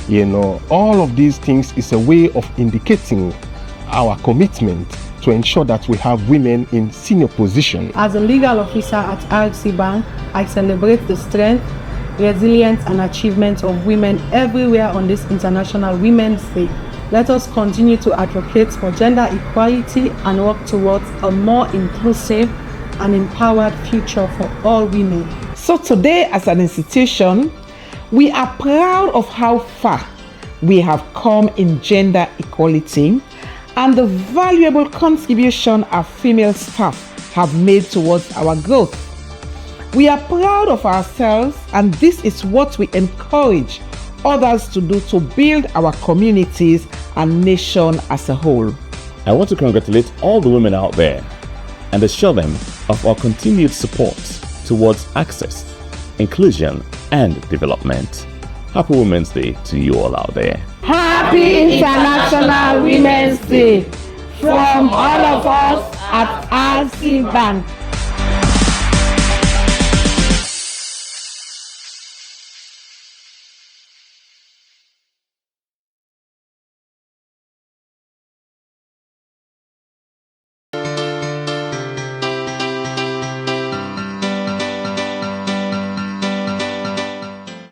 You know, all of these things is a way of indicating our commitment to ensure that we have women in senior position. As a legal officer at RC Bank, I celebrate the strength, resilience and achievement of women everywhere on this International Women's Day. Let us continue to advocate for gender equality and work towards a more inclusive and empowered future for all women. So today, as an institution, We are proud of how far we have come in gender equality and the valuable contribution our female staff have made towards our growth. We are proud of ourselves, and this is what we encourage others to do to build our communities and nation as a whole. I want to congratulate all the women out there and assure them of our continued support towards access, inclusion, and development. Happy Women's Day to you all out there. Happy International Women's Day from all of us at RC Bank.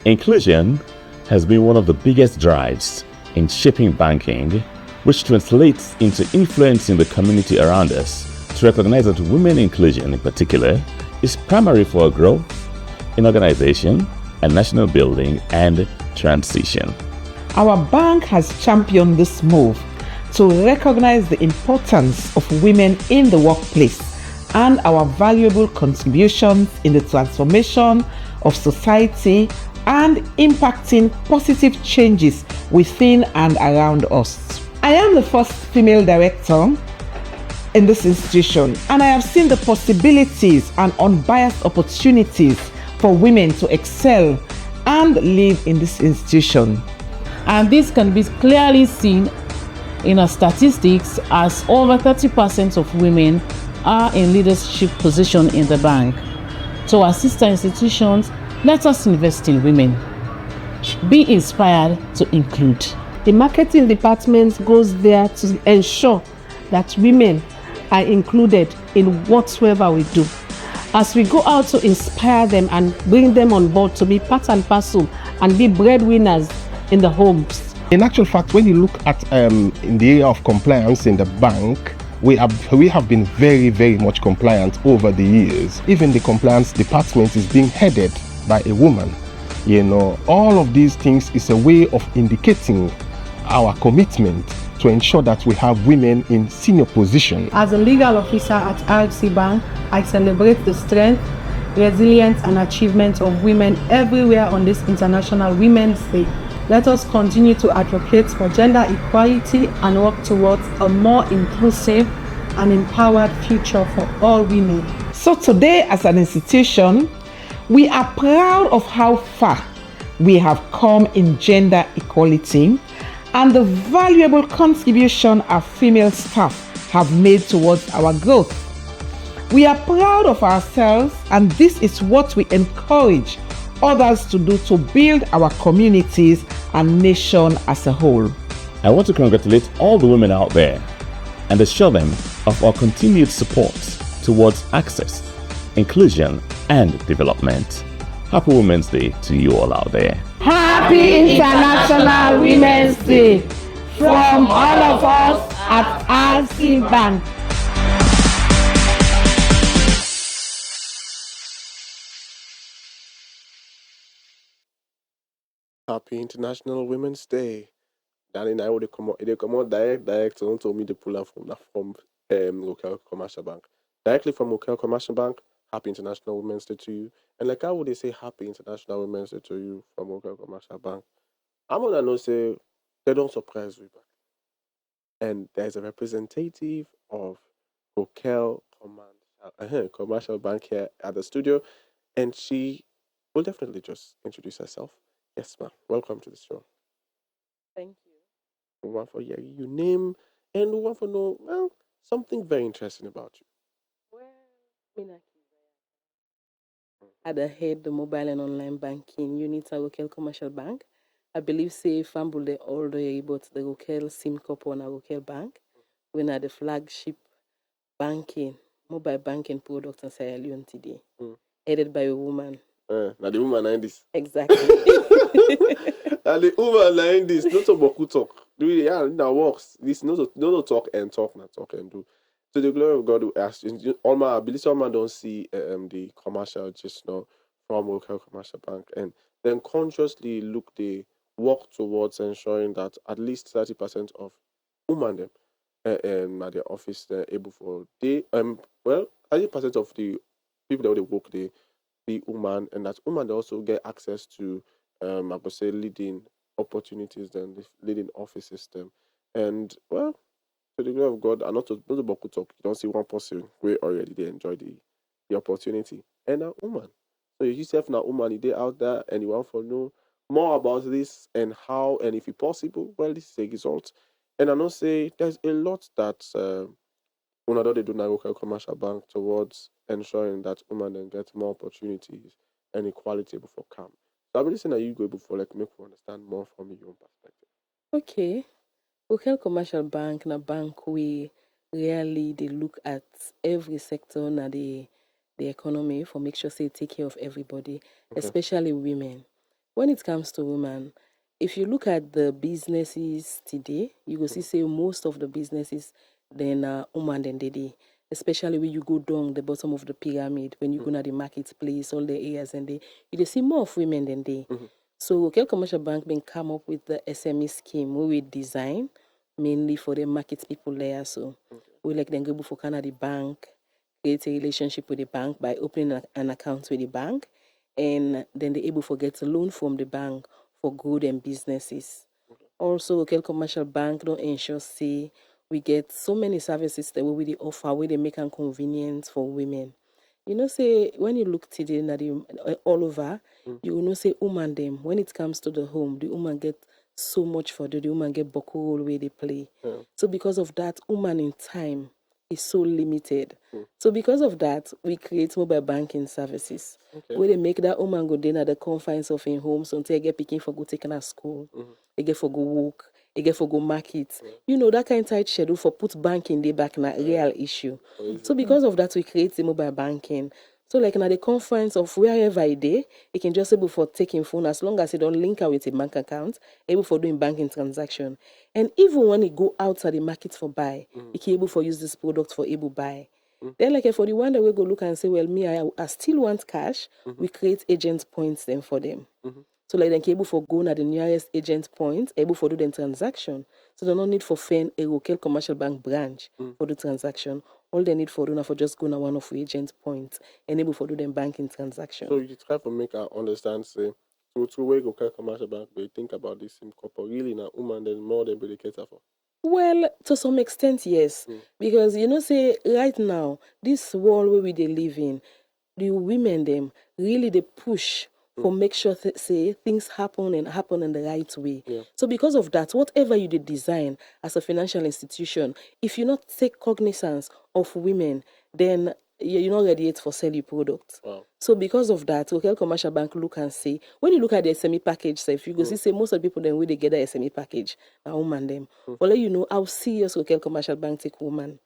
Inclusion has been one of the biggest drives in shaping banking, which translates into influencing the community around us to recognize that women inclusion in particular is primary for growth in organization and national building and transition. Our bank has championed this move to recognize the importance of women in the workplace and our valuable contributions in the transformation of society and impacting positive changes within and around us. I am the first female director in this institution, and I have seen the possibilities and unbiased opportunities for women to excel and lead in this institution. And this can be clearly seen in our statistics, as over 30% of women are in leadership position in the bank. To our sister institutions, let us invest in women. Be inspired to include. The marketing department goes there to ensure that women are included in whatsoever we do. As we go out to inspire them and bring them on board to be part and parcel and be breadwinners in the homes. In actual fact, when you look at in the area of compliance in the bank, we have been very, very much compliant over the years. Even the compliance department is being headed by a woman. You know, all of these things is a way of indicating our commitment to ensure that we have women in senior position. As a legal officer at RC Bank, I celebrate the strength, resilience and achievements of women everywhere on this International Women's Day. Let us continue to advocate for gender equality and work towards a more inclusive and empowered future for all women. So today, as an institution, we are proud of how far we have come in gender equality and the valuable contribution our female staff have made towards our growth. We are proud of ourselves, and this is what we encourage others to do to build our communities and nation as a whole. I want to congratulate all the women out there and assure them of our continued support towards access, inclusion, and development. Happy Women's Day to you all out there. Happy International Women's Day from all of us at RC Bank. Happy International Women's Day. Danny and I would come out direct. Someone told me to pull out from local commercial bank. Directly from local commercial bank. Happy International Women's Day to you. And like how would they say Happy International Women's Day to you from local commercial bank? I'm gonna know say they don't surprise you back. And there's a representative of Local Commercial Bank here at the studio, and she will definitely just introduce herself. Yes, ma'am. Welcome to the show. Thank you. We want for your name, and we want to know something very interesting about you. Well, at the head the mobile and online banking unit at local commercial bank. I believe say Fambul they all the way, but the local SIM couple on a local bank. We are the flagship banking, mobile banking product in Sierra Leone today. Headed by a woman. Now the woman in this. Exactly. And the woman in this, not about talk. Do it, yeah, that works. This no talk and talk, not talk and do. To the glory of God, we ask. Alma, I believe someone don't see the commercial just now from local commercial bank, and then consciously work towards ensuring that at least 30% of women them at their office they're able for they 30% of the people that they work they be woman, and that woman they also get access to I would say leading opportunities then the leading office system. And well, to the glory of God, and not about good talk, you don't see one person where already they enjoy the opportunity. And a woman. So you yourself now woman they out there and you want to know more about this and how and if it's possible, well this is a result. And I know say there's a lot that although they do not local commercial bank towards ensuring that women then get more opportunities and equality before come. So I'm really saying that you go before like make you understand more from your own perspective. Okay. Local commercial bank na bank we really they look at every sector na the economy for make sure say take care of everybody, Okay. especially women. When it comes to women, if you look at the businesses today, you will see say most of the businesses then woman then they dey. Especially when you go down the bottom of the pyramid, when you go to the marketplace, all the areas and you dey see more of women than they. So local commercial bank been come up with the SME scheme where we design mainly for the market people there. So we like them go for Canada bank, create a relationship with the bank by opening an account with the bank, and then they're able to get a loan from the bank for good and businesses. Also, local commercial bank don't ensure say we get so many services that we offer where they make it convenient for women. You know, say when you look today na all over, you will know say woman them when it comes to the home, the woman get so much for the woman get buckle where they play. Yeah. So because of that, woman in time is so limited. So because of that, we create mobile banking services where they make that woman go then at the confines of in home, so until they get picking for go taking at school, they get for go work, they get for go market. You know that kind of tight schedule for put banking day back na real issue. So because of that, we create the mobile banking. So like na the confines of wherever I dey, you can just able for taking phone as long as you don't link out with a bank account, able for doing banking transaction. And even when you go outside the market for buy, you can able for use this product for able buy. Then like for the one that we go look and say, well, me, I still want cash, we create agent points then for them. So like they can able for go to the nearest agent point, able for do the transaction. So they don't need for find a local commercial bank branch for the transaction. All they need for do now for just go to one of the agent points and able for do them banking transaction. So you try to make her understand say to where local commercial bank they think about this in couple really now woman then more than they cater for. Well, to some extent, yes. Because, you know, say, right now, this world where we they live in, the women, them, really they push for make sure, say, things happen and happen in the right way. Yeah. So because of that, whatever you did design as a financial institution, if you not take cognizance of women, then you're not ready yet for sell your product. Wow. So because of that, local commercial bank look and say, when you look at the SME package, say, if you go see, say most of the people then when they get the SME package, now woman them. Well, let you know how serious local commercial bank take woman.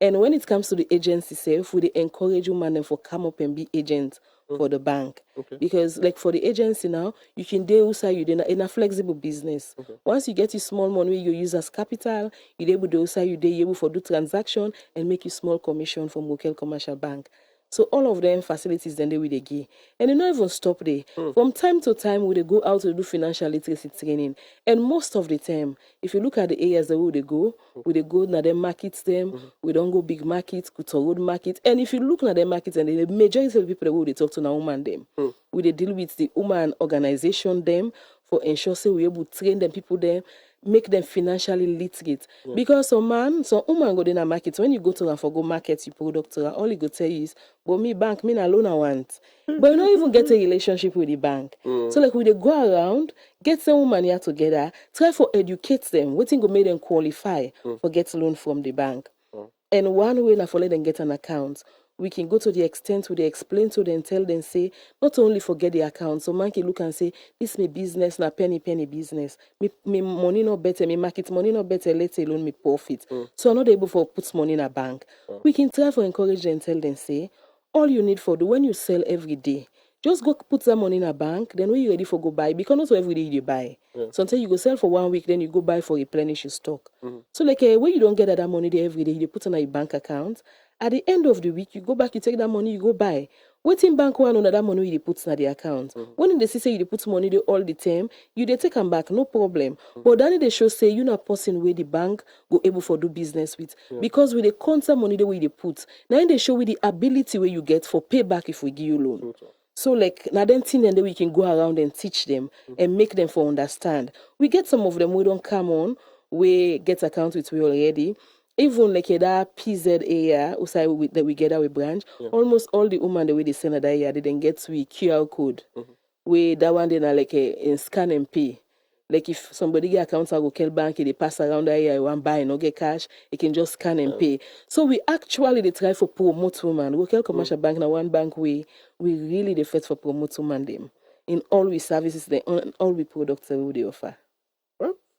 And when it comes to the agency self, we they encourage women them for come up and be agents for the bank. Because like for the agency now, you can do also you in a flexible business. Once you get your small money you use as capital, you able to also you able for do transaction and make you small commission from local commercial bank. So all of them facilities then they will they give. And they not even stop there. From time to time we they go out to do financial literacy training. And most of the time, if you look at the areas that we they go na them markets them, we don't go big markets, go to road market. And if you look at the markets and the majority of the people that we they talk to now woman them, we they deal with the woman organization them for ensure say we able to train them people them, make them financially literate. Because some woman go in a market, when you go to them for go market your product to her, all he go tell you is, but me bank, me alone I want. But you don't even get a relationship with the bank. So like we they go around, get some woman here together, try for educate them, waiting go make them qualify for get loan from the bank. And one way na for let them get an account. We can go to the extent where they explain to them, tell them, say, not only forget the account, so man can look and say, this me business, na penny business. Me money not better, me market money not better, let alone me profit. So I'm not able for put money in a bank. We can try for encourage them, tell them, say, all you need for do when you sell every day, just go put that money in a bank, then when you're ready for go buy, because not every day you buy. So until you go sell for 1 week, then you go buy for replenish your stock. So like when you don't get that money there every day, you put in a bank account. At the end of the week, you go back, you take that money, you go buy. Waiting bank one on that money you put in the account. When they say you put money there all the time, you they take them back, no problem. But then they show say you not person where the bank go able for do business with. Because with the constant money the way they put, now they show with the ability where you get for payback if we give you loan. So like now then thing and then we can go around and teach them and make them for understand. We get some of them we don't come on, we get account with we already. Even like that PZ area, that we get our branch, almost all the women the way they send that area, they then get we QR code. We that one then like in scan and pay. Like if somebody get accounts at local bank, they pass around the area, want buy no get cash, you can just scan and pay. So we actually they try for promote women. Local commercial bank now one bank we really the first for promote women them in all we services, they all we products that we they offer.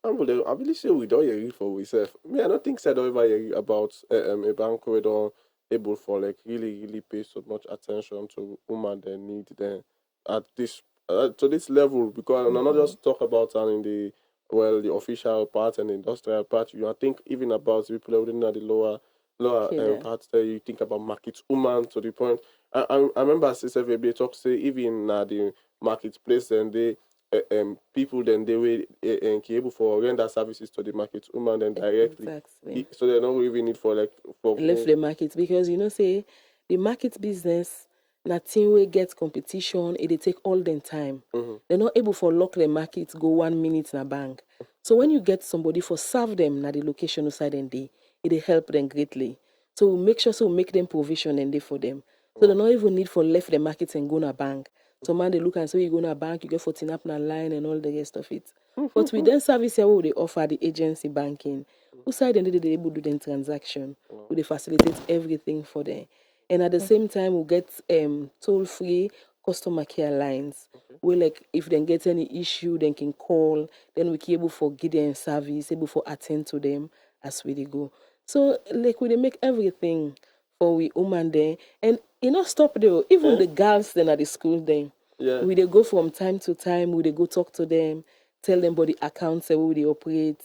I really say we don't hear it for ourselves. Me, I don't think I don't ever hear about a bank where don't able for like really pay so much attention to women they need them at this to this level because I'm not just talk about in the official part and the industrial part. I think even about the people within the lower parts there. You think about market woman to the point. I remember Sister Fabi talk say even the marketplace and they people then they will able for render services to the market woman then directly. Exactly. So they don't even need for like for left the market because say the market business nothing will get competition it they take all the time. They're not able for lock the market go 1 minute in a bank. So when you get somebody for serve them na the location aside and day it help them greatly. So make sure make them provision and day for them. So they not even need for left the market and go to a bank. So man they look and say you go to a bank you get 14 up na line and all the rest of it. But with then service here what they offer the agency banking. Who side and they able to do the transaction. We they facilitate everything for them. And at the same time we get toll free customer care lines. We like if they get any issue they can call, then we can able for give them service, able for attend to them as we they go. So like we they make everything for we woman there and stop there. Even the girls then at the school then. Yeah. We they go from time to time, we they go talk to them, tell them about the accounts where they operate,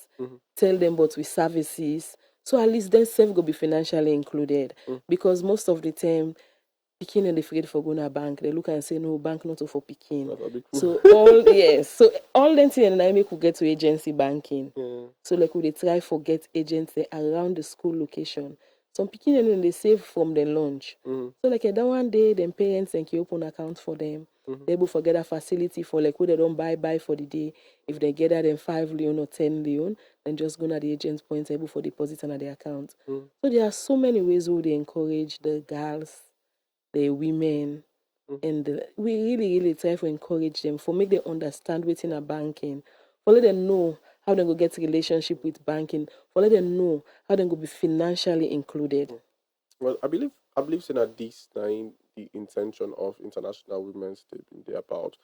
tell them about we services. So at least then self go be financially included. Because most of the time Pekin and they forget for going to a bank. They look and say no bank not for Pekin. So all them things and I make we get to agency banking. So like we they try for get agents there around the school location. Some Pekin and they save from their lunch. So like that one day them parents and can open account for them. They able forget a facility for like who they don't buy for the day. If they get that then 5 leon or 10 leon, then just go to the agent's point able for deposit on their account. So there are so many ways where they encourage the girls, the women, and we really try to encourage them for make them understand within a banking, for let them know how they go get relationship with banking, for let them know how they go be financially included. Well, I believe saying that this time the intention of International Women's Day been there about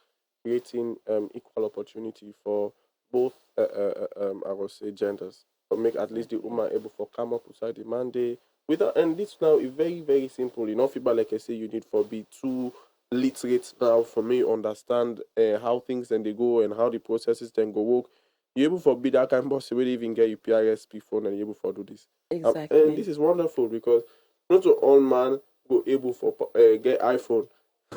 creating equal opportunity for both I would say genders, but make at least the woman able for come up beside the Monday without and this now is very simple. Feedback like I say you need for be too literate now for me understand how things then they go and how the processes then go work. You're able for be that kind of boss where even get your PRSP phone and you're able for do this. Exactly. And this is wonderful because not to all man go able for get iPhone.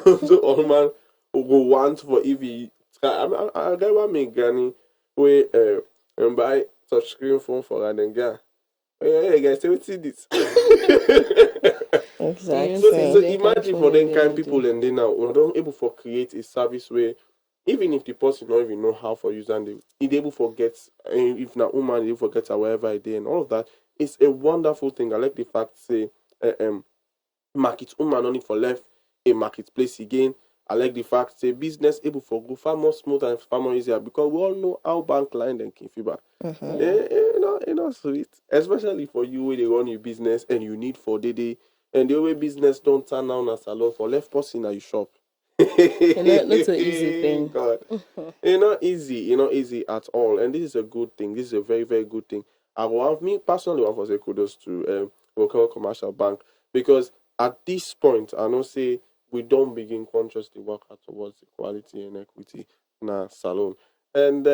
So all man go want for EV. I get one me granny we and buy touch screen phone for her and then get. Hey guys, say we see this. Exactly. So imagine for them kind people and they now we don't able for create a service where even if the person don't even know how for use and they able forget if na woman they forget her wherever I did and all of that. It's a wonderful thing. I like the fact say market woman no need for left a marketplace again. I like the fact say business able for go far more smooth and far more easier because we all know how bank line and can feedback. Sweet. Especially for you where they run your business and you need for day and the way business don't turn down as a lot for left person at your shop. Not an easy thing. God. Not easy at all. And this is a good thing. This is a very good thing. I want me personally want to say kudos to local commercial bank because at this point I know say we don't begin consciously work out towards equality and equity in our salon. And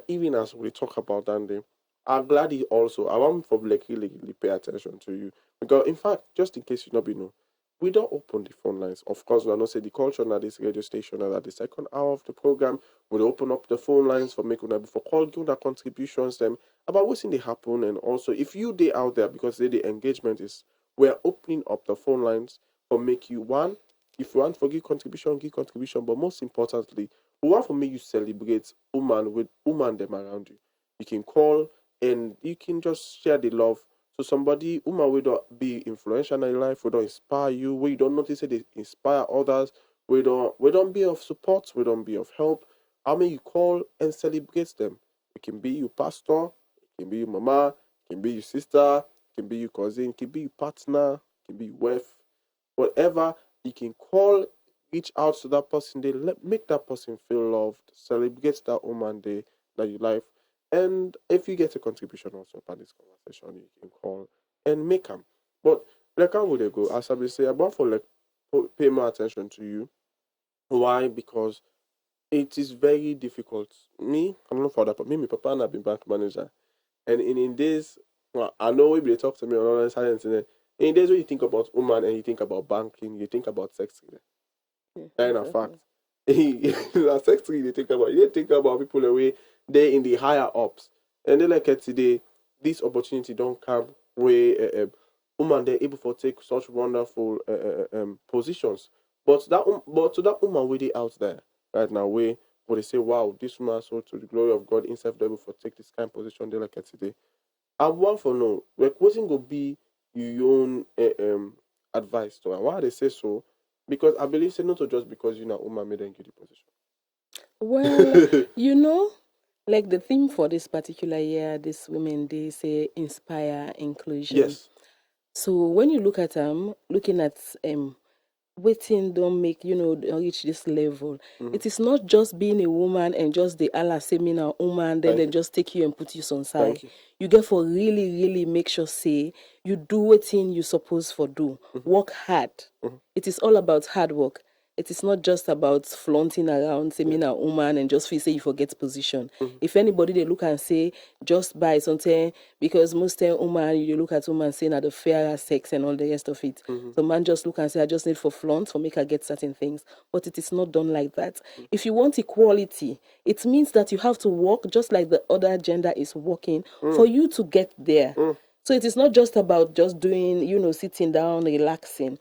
even as we talk about that, I'm glad he also, I want to like really pay attention to you. Because, in fact, just in case you not be know, we don't open the phone lines. Of course, we are not say the culture at this radio station and at the second hour of the program, we'll open up the phone lines for making for call, give their contributions, them about what's in the happen. And also, if you they out there, because the engagement is, we're opening up the phone lines for make you one. If you want for give contribution, but most importantly, we want for me you celebrate woman with woman them around you. You can call and you can just share the love. So somebody who will not be influential in your life, will not inspire you, where you don't notice that they inspire others, we don't be of support, we don't be of help. How many you call and celebrate them? It can be your pastor, it can be your mama, it can be your sister, it can be your cousin, it can be your partner, it can be your wife, whatever. You can call, reach out to that person, they make that person feel loved, celebrate that woman day that you like. And if you get a contribution also about this conversation, you can call and make them. But like how would they go? As I will say, about for like pay more attention to you. Why? Because it is very difficult. Me, I don't know for that, but me, my papa and I've been bank manager. And in days, well, I know when they talk to me on online silence, in days when you think about woman and you think about banking, you think about sex. That in a fact. The sex they think about. You think about people away they in the higher ups. And then like today, this opportunity don't come where woman they're able to take such wonderful positions. But to that woman where they out there right now, where they say, wow, this woman so to the glory of God instead able for take this kind of position they like today. I want for no, like what's gonna be your own advice to her? Why they say so? Because I believe say not just because you know woman made them get the position. Well, like the theme for this particular year, this Women Day, say inspire inclusion. Yes. So when you look at looking at waiting don't make reach this level. It is not just being a woman and just the Allah say me now woman, then they just take you and put you on side. You get for really, really make sure say you do what you supposed for do. Work hard. It is all about hard work. It is not just about flaunting around, say me now woman and just feel say you forget position. If anybody they look and say just buy something, because most time woman you look at woman saying that the fairer sex and all the rest of it. So man just look and say I just need for flaunt for make her get certain things. But it is not done like that. If you want equality, it means that you have to work just like the other gender is working for you to get there. So it is not just about just doing, sitting down, relaxing.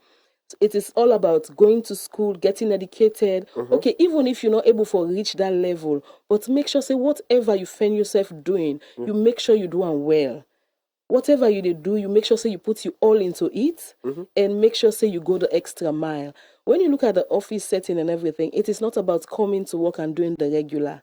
It is all about going to school, getting educated. Okay, even if you're not able to reach that level, but make sure say whatever you find yourself doing, you make sure you do it well. Whatever you do, you make sure say you put you all into it, and make sure say you go the extra mile. When you look at the office setting and everything, it is not about coming to work and doing the regular.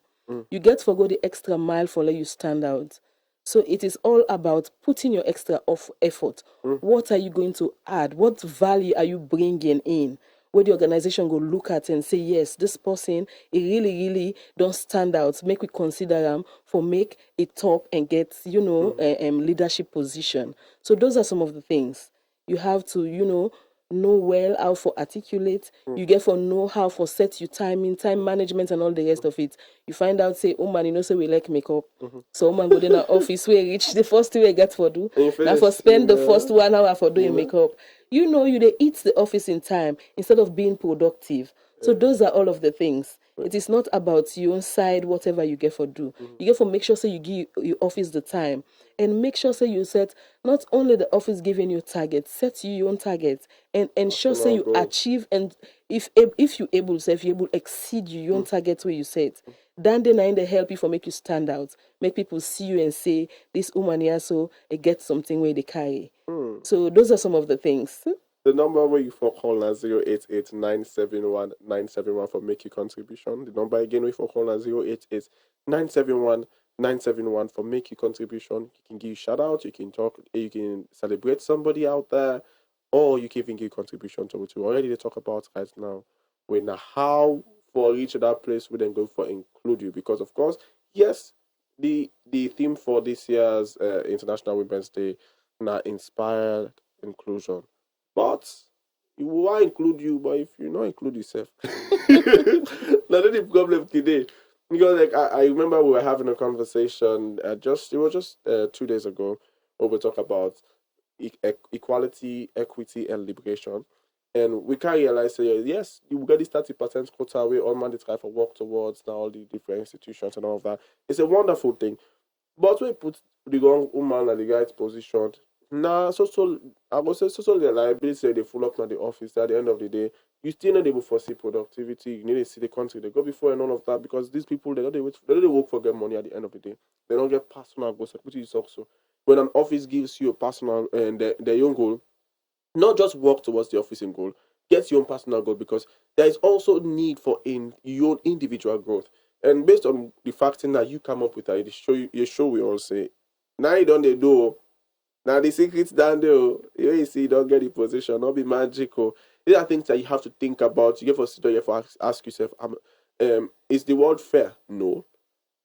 You get to go the extra mile for let you stand out. So it is all about putting your extra effort. What are you going to add? What value are you bringing in? Where the organization go look at and say, yes, this person, it really, really don't stand out. Make we consider them for make a top and get, leadership position. So those are some of the things. You have to, know well how for articulate. You get for know how for set your timing, time management and all the rest of it. You find out say, oh man, say we like makeup. So man go in our office where reach the first way get for do. Now for spend the first 1 hour for doing makeup. You they eat the office in time instead of being productive. So those are all of the things. It is not about you inside whatever you get for do. You get for make sure say you give your office the time and make sure say you set not only the office giving you targets, set you your own targets and ensure say you achieve, and if you able say if you able exceed your own targets where you set, then they help you for make you stand out, make people see you and say this woman here so it gets something where they carry. So those are some of the things. The number where you for call na 088-971-971 for make your contribution. The number again where you for call na 088-971-971 for make your contribution. You can give shout out, you can talk, you can celebrate somebody out there, or you can even give contribution to what we already they talk about right now. When how for each of that place we then go for include you, because of course, yes, the theme for this year's International Women's Day now inspired inclusion. But you will include you, but if you not include yourself, now that's the problem today. Because like I remember we were having a conversation it was just 2 days ago where we talk about equality, equity, and liberation. And we can realize, yes, you get this 30% quota where all man they try for work towards now all the different institutions and all of that. It's a wonderful thing. But we put the wrong woman at the right position. Now, I would say the liability they full up at the office at the end of the day. You still not able to foresee productivity. You need to see the country they go before and all of that because these people they don't work for get money at the end of the day. They don't get personal goals. Which is also when an office gives you a personal and their own goal, not just work towards the office and goal, get your own personal goal because there is also need for your own individual growth. And based on the fact that you come up with that, you show we all say, now you don't they do. Now the secret's down there. You see, you don't get the position, not be magical. These are things that you have to think about. You have to sit down, you have to ask yourself, is the world fair? No.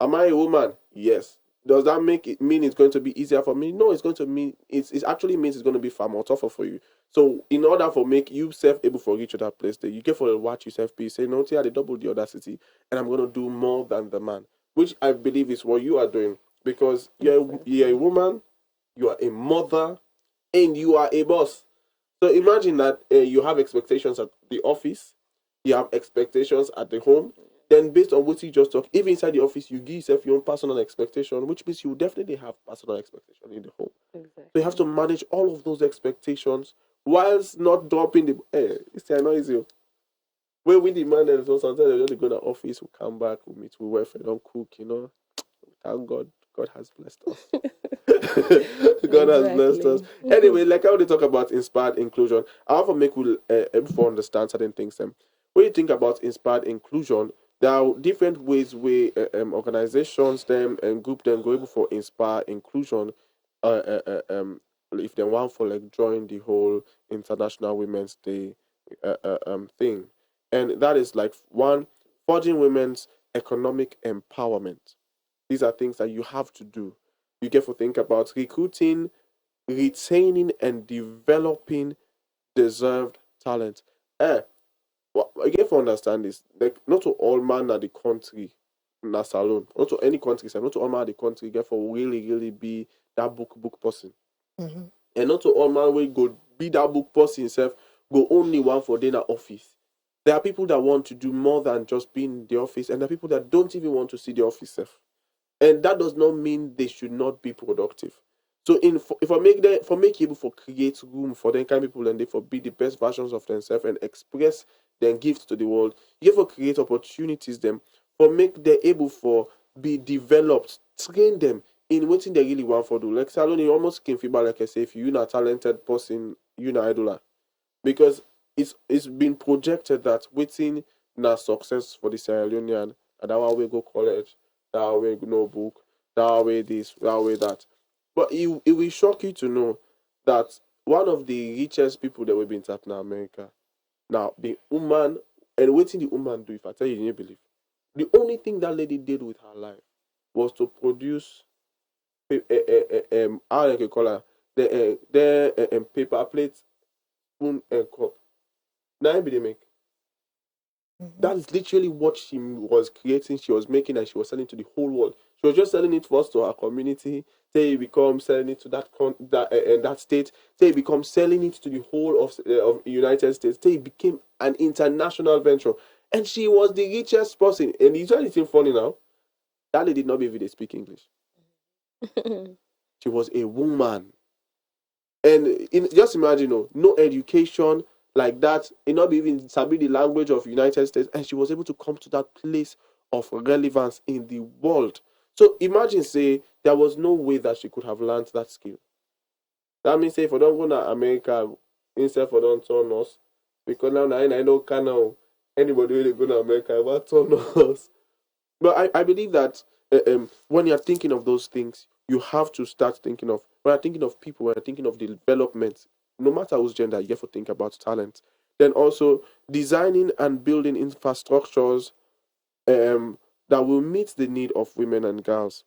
Am I a woman? Yes. Does that make it mean it's going to be easier for me? No, it's going to mean it actually means it's going to be far more tougher for you. So in order for make you self able for reach that place, that you get for watch yourself be say no, I double the audacity, and I'm going to do more than the man, which I believe is what you are doing because you're a woman, you are a mother, and you are a boss. So imagine that you have expectations at the office, you have expectations at the home. Then, based on what you just talked, even inside the office, you give yourself your own personal expectation, which means you definitely have personal expectation in the home. Exactly. So you have to manage all of those expectations whilst not dropping the. It's not easy. When we demand it, so sometimes they just go to the office, we come back, we meet, we work, we don't cook, Thank God. God has blessed us. God has blessed us. Anyway, like how they talk about inspired inclusion, I have to make you able to understand certain things. When you think about inspired inclusion, there are different ways where organizations them and group them go able for inspire inclusion. If they want for like join the whole International Women's Day thing, and that is like one forging women's economic empowerment. These are things that you have to do. You get to think about recruiting, retaining, and developing deserved talent. What I get to understand this. Like not to all man at the country na salon. Not to any country, not to all man at the country get for really be that book person. And not to all man will go be that book person himself, go only one for dinner office. There are people that want to do more than just being in the office, and there are people that don't even want to see the office self. And that does not mean they should not be productive. So if I make them for make able for create room for them kind of people and they for be the best versions of themselves and express their gifts to the world, you have to create opportunities them for make them able for be developed, train them in what they really want for do. Like Salon, you almost can feel like I say if you're not a talented person, you're not idoler. Because it's been projected that waiting na success for the Sierra Leonean and that one we go college, that way no book, that way this, that way that. But it will shock you to know that one of the richest people that we've been tapping in America, now the woman, and waiting the woman do, if I tell you, you believe. The only thing that lady did with her life was to produce, how I can call her, the paper plates, spoon, and cup. Now, be they make. That is literally what she was creating, she was making, and she was selling to the whole world. She was just selling it first to her community. Say it become selling it to that state. Say it become selling it to the whole of United States. Say it became an international venture, and she was the richest person. And it's anything funny now. That lady did not even speak English. She was a woman, and just imagine, no education like that, not even sabi the language of United States, and she was able to come to that place of relevance in the world. So imagine, say, there was no way that she could have learned that skill. That means, say, if I don't go to America, instead for don't turn us, because now I know can anybody really go to America, what turn us? But I believe that when you're thinking of those things, you have to start thinking of, when you're thinking of people, when you're thinking of development, no matter whose gender, you have to think about talent. Then also designing and building infrastructures that will meet the need of women and girls.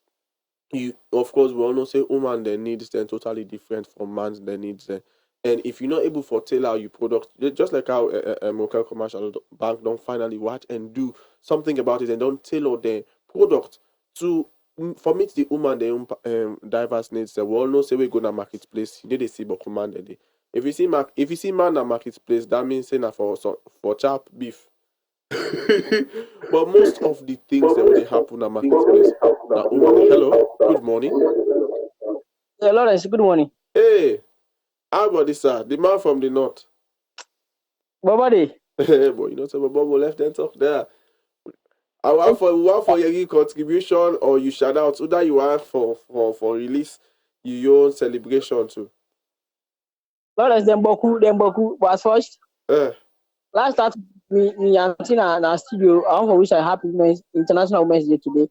You, of course, we all know say woman their needs then totally different from man's their needs. And if you're not able to tailor your product, just like how local commercial bank don't finally watch and do something about it and don't tailor their product to for meet the woman the diverse needs. We all know say we go na marketplace. You need to see but command the day. If you see man na marketplace, that means say na for chap beef. But most of the things that will happen at marketplace, na woman. Hello, good morning. Yeah, Lawrence, good morning. Hey, how about this, sir? The man from the north. Bobody. But you know, so Bobo left and talk there. I want for your contribution or you shout out. Either you want for release your own celebration too. Lawrence, them boku was first. Last start me auntie na studio. I want for wish I happy International Women's Day today.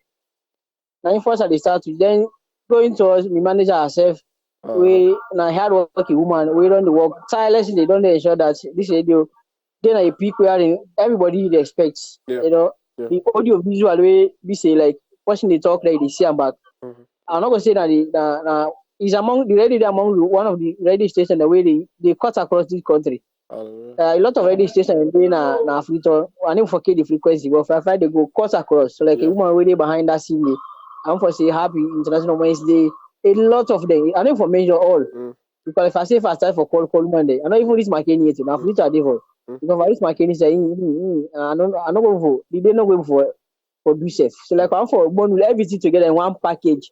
Now first at the start, then going towards me manager herself. We na hard working woman. We run the work tirelessly. They don't ensure that this radio. Then I peak where everybody expects. You know, the audio visual way we say like watching the talk like they see am back. I'm not gonna say that is among the radio among one of the radio stations the way they cut across this country. A lot of radio stations in na Africa, I need for the frequency, but for they go cut across. So like a woman waiting behind that scene, I'm for say happy International Women's Day. A lot of them, I don't for mention all. Because if I say if I start for call Monday, I don't even reach my Kenny yet. Now for different. Because I reach my Kenny say, I don't go for. They not going for do safe. So like I'm for bundle everything together in one package.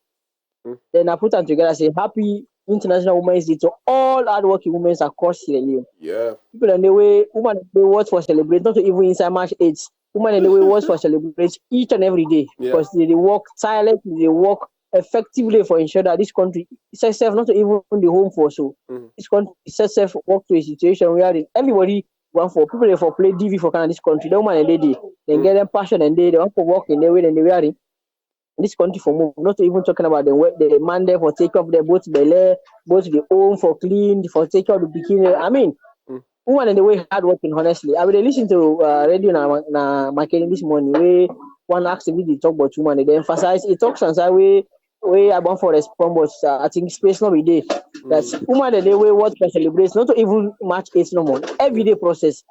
Then I put them together. Say happy International Women's Day to all hardworking women across Sierra Leone. Yeah. People in the way, women they watch for celebrate, not to even inside March 8th. Women in the way watch for celebrate each and every day because they work tirelessly, they work effectively for ensure that this country is itself not to even the home for so. This country is itself work to a situation where everybody want for people they for play DV for kind of this country. They woman and they get them passion and they want to work in their way and they wearing this country for move. Not even talking about the man there for take off their both belly, both the home for clean, for take off the bikini. I mean, woman in the way hard working, honestly. I will listen to radio na marketing this morning where one asked me to talk about woman, they emphasize it talks and say way I want for respond, but I think space not be there. That's woman in the way what can celebrate, not to even match 8 no more. Everyday process.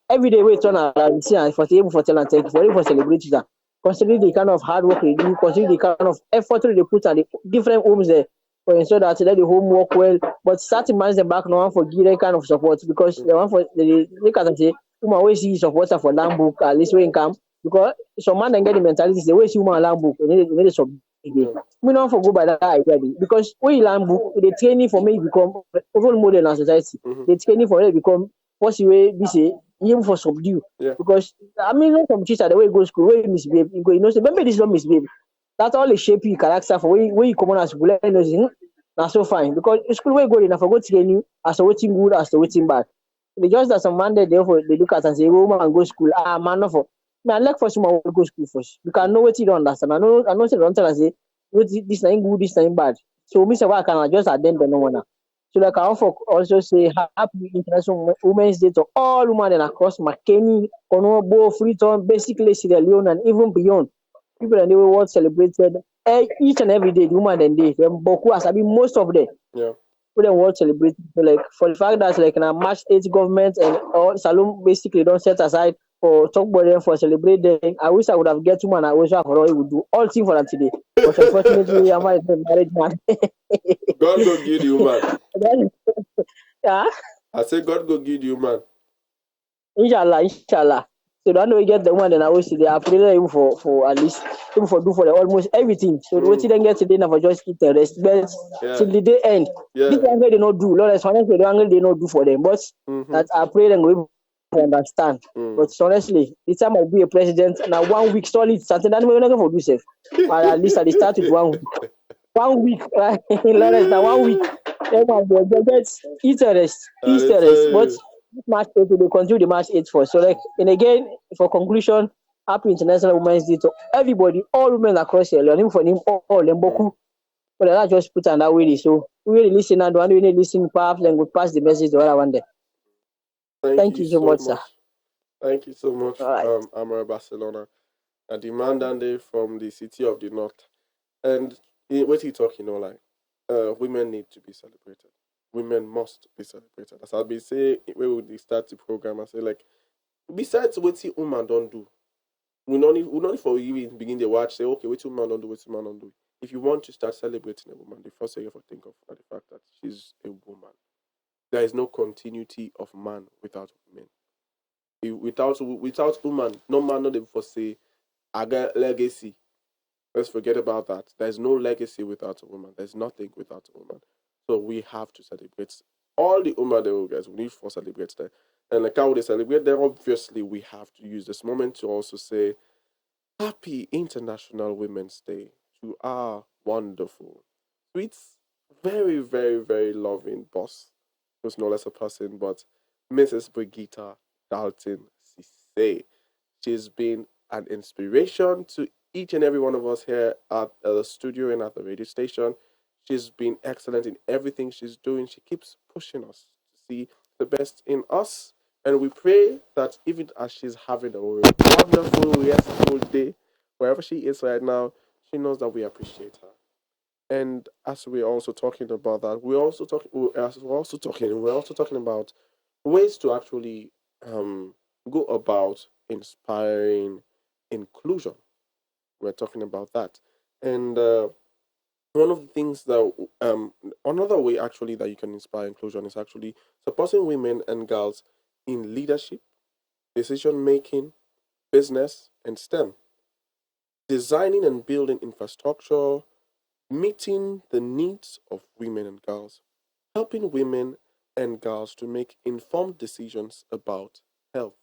Every day we turn around see and for able for tell and thank you for able for celebrate that. Considering the kind of hard work they do, considering the kind of effort they put at the different homes there for ensure that let the home work well. But starting manage them back no one for give that kind of support because they want for they can say woman always see support for land book at least when come because some man then get the mentality they always see woman land book and they sub we don't for go by that idea because when you land book they training for me become role model in society. They training for it become possible be say even for subdue because I mean not some teacher the way you go school where you misbehave you go you know say maybe this don't misbehave that's all the shape your character for where you come on as school you know that's so fine because school where you go enough for go train you as to waiting good as to waiting bad they just that some man they therefore they look at and say oh man go school man not for me I like for someone to go school first you can know what you don't understand I know say don't tell us say this ain't good this ain't bad so me say why can I just attend the no one. So like I also say happy International Women's Day to all women across McKinney, Onobo, Freetown, basically Sierra Leone and even beyond. People in the world celebrated each and every day, the woman and day. Boku as I mean most of them. Yeah. People in the world celebrate like for the fact that like in a March 8th government and all Salon basically don't set aside for talk about them for celebrate them. I wish I would have get woman I wish I would do all things for them today. But unfortunately I'm not a married man. God go give you man. Yeah. I say God go give you man. Inshallah. So don't we get the one then I always say they are praying even for at least even for do for the almost everything. So what you then get today now for just eat the rest. But till the day end. This angle they not do. Lord, honestly, the angle they not do for them. But that I pray and we understand. But honestly, the time I'll be a president now 1 week solid something that we're not going to do safe. But at least I start with 1 week. 1 week, right? Lawrence, now 1 week. Everyone will get eat a rest. But March 8 they continue the March 8 first. So like and again for conclusion, happy International Women's Day to everybody, all women across here, learning for him all them boku. But I just put on that way. So we really listen and when we really listen perhaps then we pass the message to everyone there. Thank you so much, sir. Thank you so much, right. Amara Barcelona. A demand and day from the city of the north. And what you talking, like women need to be celebrated. Women must be celebrated. As I'll be saying, where would they start the program? I say like, besides what woman don't do, we not need for even begin the watch, say, okay, wait till man don't do, wait till man don't do. If you want to start celebrating a woman, the first thing you have to think of are the fact that she's a woman. There is no continuity of man without women. Without woman, no man not able to say I got legacy. Let's forget about that. There's no legacy without a woman. There's nothing without a woman. So we have to celebrate all the women that we guys. We need to celebrate them. And like how they celebrate them, obviously we have to use this moment to also say Happy International Women's Day to our wonderful, sweet, very, very, very loving boss, who's no less a person, but Mrs. Brigitta Dalton Cisse. She's been an inspiration to each and every one of us here at the studio and at the radio station. She's been excellent in everything she's doing. She keeps pushing us to see the best in us. And we pray that even as she's having a wonderful, restful day, wherever she is right now, she knows that we appreciate her. And as we're also talking about that, we're also talking about ways to actually go about inspiring inclusion. We're talking about that. And one of the things that another way actually that you can inspire inclusion is actually supporting women and girls in leadership, decision making, business, and STEM, designing and building infrastructure, meeting the needs of women and girls, helping women and girls to make informed decisions about health.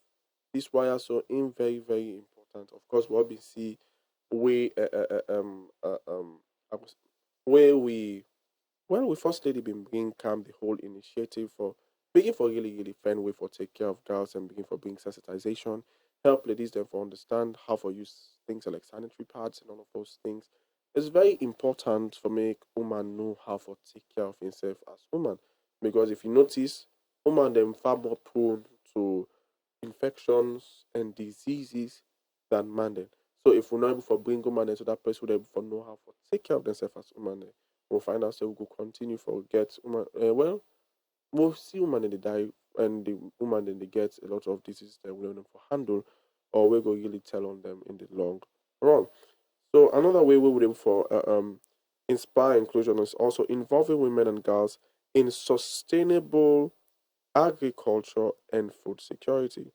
These why are so very, very important. Of course, what we see way where we first lady been bringing calm the whole initiative for begin for really really find way for take care of girls and begin for bring sensitization, help ladies them for understand how for use things like sanitary pads and all of those things. It's very important for make woman know how to take care of himself as woman. Because if you notice, woman them far more prone to infections and diseases than man then. So if we're not able to bring woman then, so that person will able to know how to take care of themselves as woman then, we'll find ourselves we'll continue for get woman we'll see woman in the die and the woman then they get a lot of diseases that we don't know for handle or we're going to really tell on them in the long run. So another way we would aim for inspire inclusion is also involving women and girls in sustainable agriculture and food security.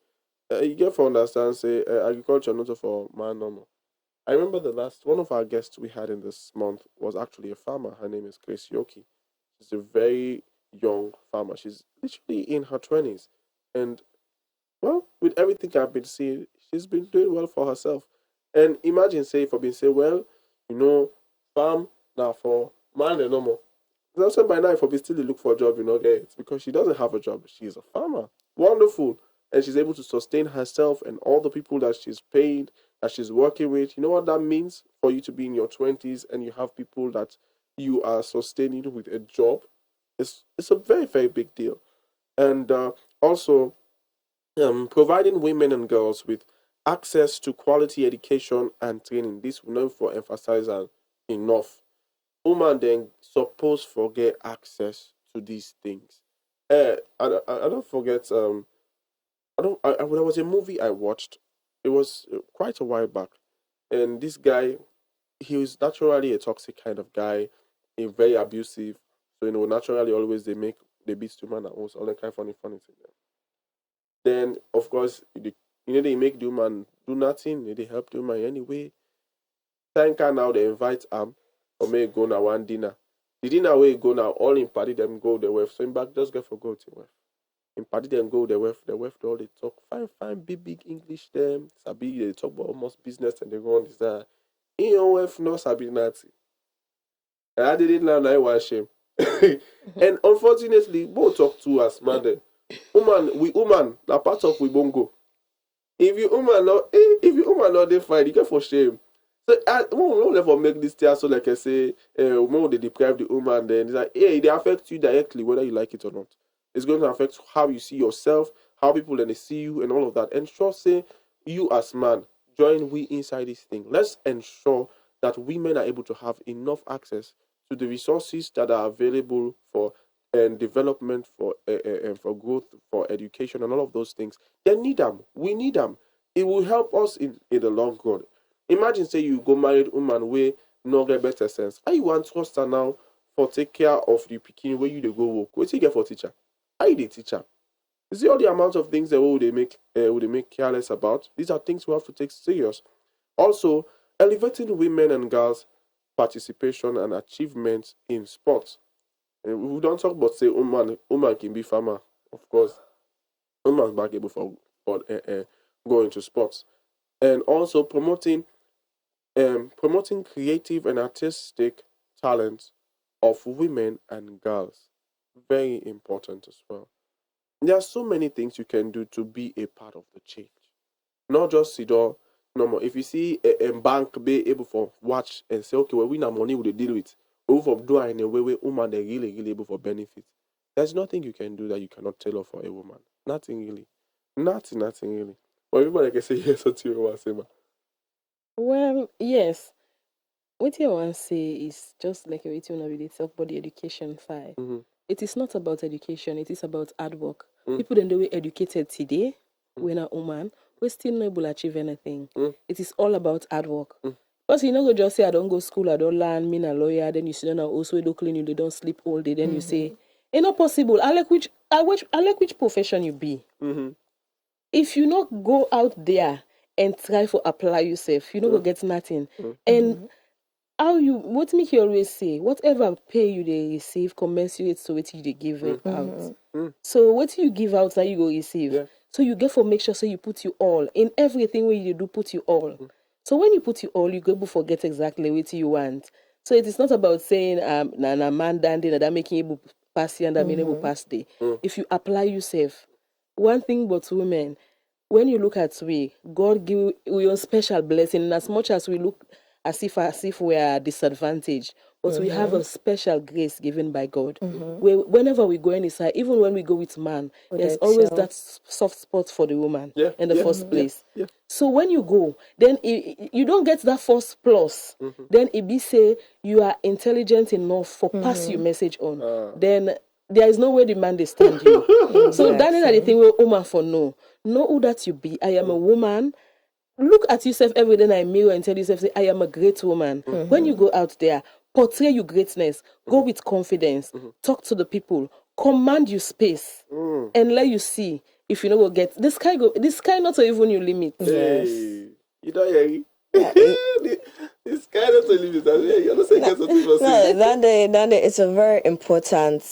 You get for understand say agriculture not for man normal. I remember the last one of our guests we had in this month was actually a farmer. Her name is Grace Yoki. She's a very young farmer. She's literally in her 20s. And well, with everything I've been seeing, she's been doing well for herself. And imagine say for being say, well, you know, farm now for man and normal. That's why by now if I still look for a job, you know, okay, it's because she doesn't have a job. She's a farmer. Wonderful. And she's able to sustain herself and all the people that she's paid, that she's working with. You know what that means for you to be in your 20s and you have people that you are sustaining with a job? It's a very, very big deal. And also, providing women and girls with access to quality education and training. This will not for emphasize enough. Woman then supposed forget access to these things. I don't forget. I don't. When there was a movie I watched, it was quite a while back, and this guy, he was naturally a toxic kind of guy, a very abusive. So naturally always they beat to man and all that kind of funny thing. Then of course they make the woman do nothing. They help the woman anyway. Thank her now they invite or may go now one dinner. The dinner where you go now, all in party them go the wife. So in back just get for go to wife. In party them go the wife all they talk fine big English them. Sabi they talk about almost business and they go on this that. In your wife no sabi nothing. And I did it now I was shame. And unfortunately, both talk to us, man. Woman, na part of we bongo. If you woman not they fight, you get for shame. So we won't never make this tear so like I say, when they deprive the woman, then it's like, hey, they affect you directly whether you like it or not. It's going to affect how you see yourself, how people then they see you, and all of that. And sure, say you as man join we inside this thing. Let's ensure that women are able to have enough access to the resources that are available for and development for growth, for education, and all of those things. They need them. We need them. it will help us in the long run. Imagine say you go married woman wey no get better sense. How you want trust her now for take care of the pikin wey you dey go work? Wetin you get for teacher? How you dey teach am? You see all the amount of things that we dey make careless about. These are things we have to take serious. Also, elevating women and girls' participation and achievements in sports. And we don't talk about say woman can be farmer, of course. Woman back able for go into sports, and also promoting creative and artistic talents of women and girls. Very important as well. There are so many things you can do to be a part of the change. Not just sit down. No more. If you see a bank be able for watch and say, okay, well, we have money we dey deal with. We for do it in a way where woman they really able for benefit. There's nothing you can do that you cannot tailor for a woman. Nothing really. Nothing really. But everybody can say yes or to what say, man. Well, yes. What I want to say is just like everything on the talk about the education side. It is not about education, it is about hard work. People in the way educated today, when a woman, we still not able to achieve anything. It is all about hard work. Because you know, go just say, I don't go school, I don't learn, me a lawyer, then you sit down and also do clean, you don't sleep all day, then you say, it's not possible. I like which profession you be. If you not go out there and try to apply yourself, you not go get nothing. And what make you always say, whatever pay you they receive commensurate to what you they give it out. So what you give out that you go receive. So you get for make sure so you put you all in everything where you do put you all. So when you put you all, you go able forget exactly what you want. So it is not about saying na man dandy that making able pass here and that being able pass day. If you apply yourself, one thing but women, when you look at God give we a special blessing, and as much as we look as if we are disadvantaged, but we have a special grace given by God. Whenever we go inside, even when we go with man, there's always that soft spot for the woman in the first place. So when you go, then you don't get that first plus. Then it be say you are intelligent enough for pass your message on. Then there is no way the man they stand you. So that is the thing where woman for know who that you be. I am a woman. Look at yourself every day in a mirror and tell yourself, say, I am a great woman. When you go out there, portray your greatness. Go with confidence. Talk to the people. Command your space. And let you see if you know what get this sky not even your limit. Yes. You don't hear it? This kind of limit. You understand? It's a very important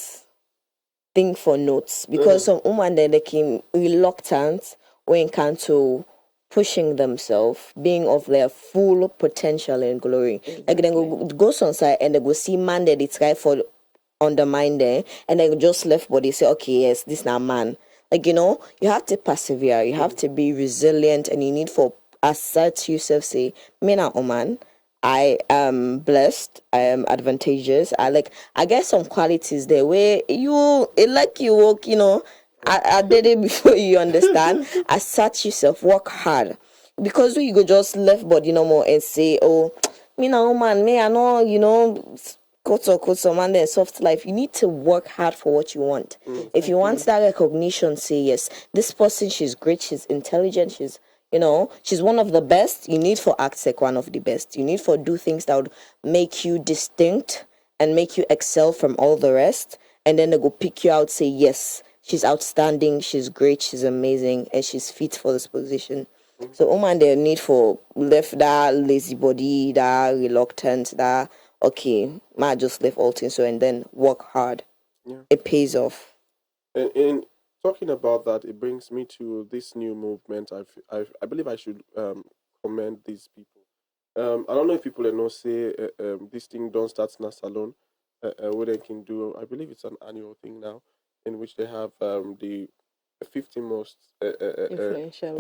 thing for notes because some women they can reluctant when it comes to pushing themselves, being of their full potential and glory. Like then go on side and they go see man that they try for undermine there and they just left body say, okay, yes, this now man. Like, you know, you have to persevere, you have to be resilient, and you need for assert yourself, say, me na woman, I am blessed, I am advantageous. I get some qualities there where you work, you know. I did it before you understand. Assert yourself, work hard. Because you go just left body no more and say, oh, me no man, me I know, you know, koto man then soft life. You need to work hard for what you want. If you want that recognition, say yes. This person, she's great, she's intelligent, she's one of the best. You need for act like one of the best. You need for do things that would make you distinct and make you excel from all the rest. And then they go pick you out, say yes. She's outstanding, she's great, she's amazing, and she's fit for this position. So, woman, they need for left that lazy body, that reluctant, that, okay, might just left all things so, and then work hard. It pays off. And talking about that, it brings me to this new movement. I believe I should commend these people. I don't know if people know say this thing don't start in a salon. What they can do, I believe it's an annual thing now, in which they have the 50 most influential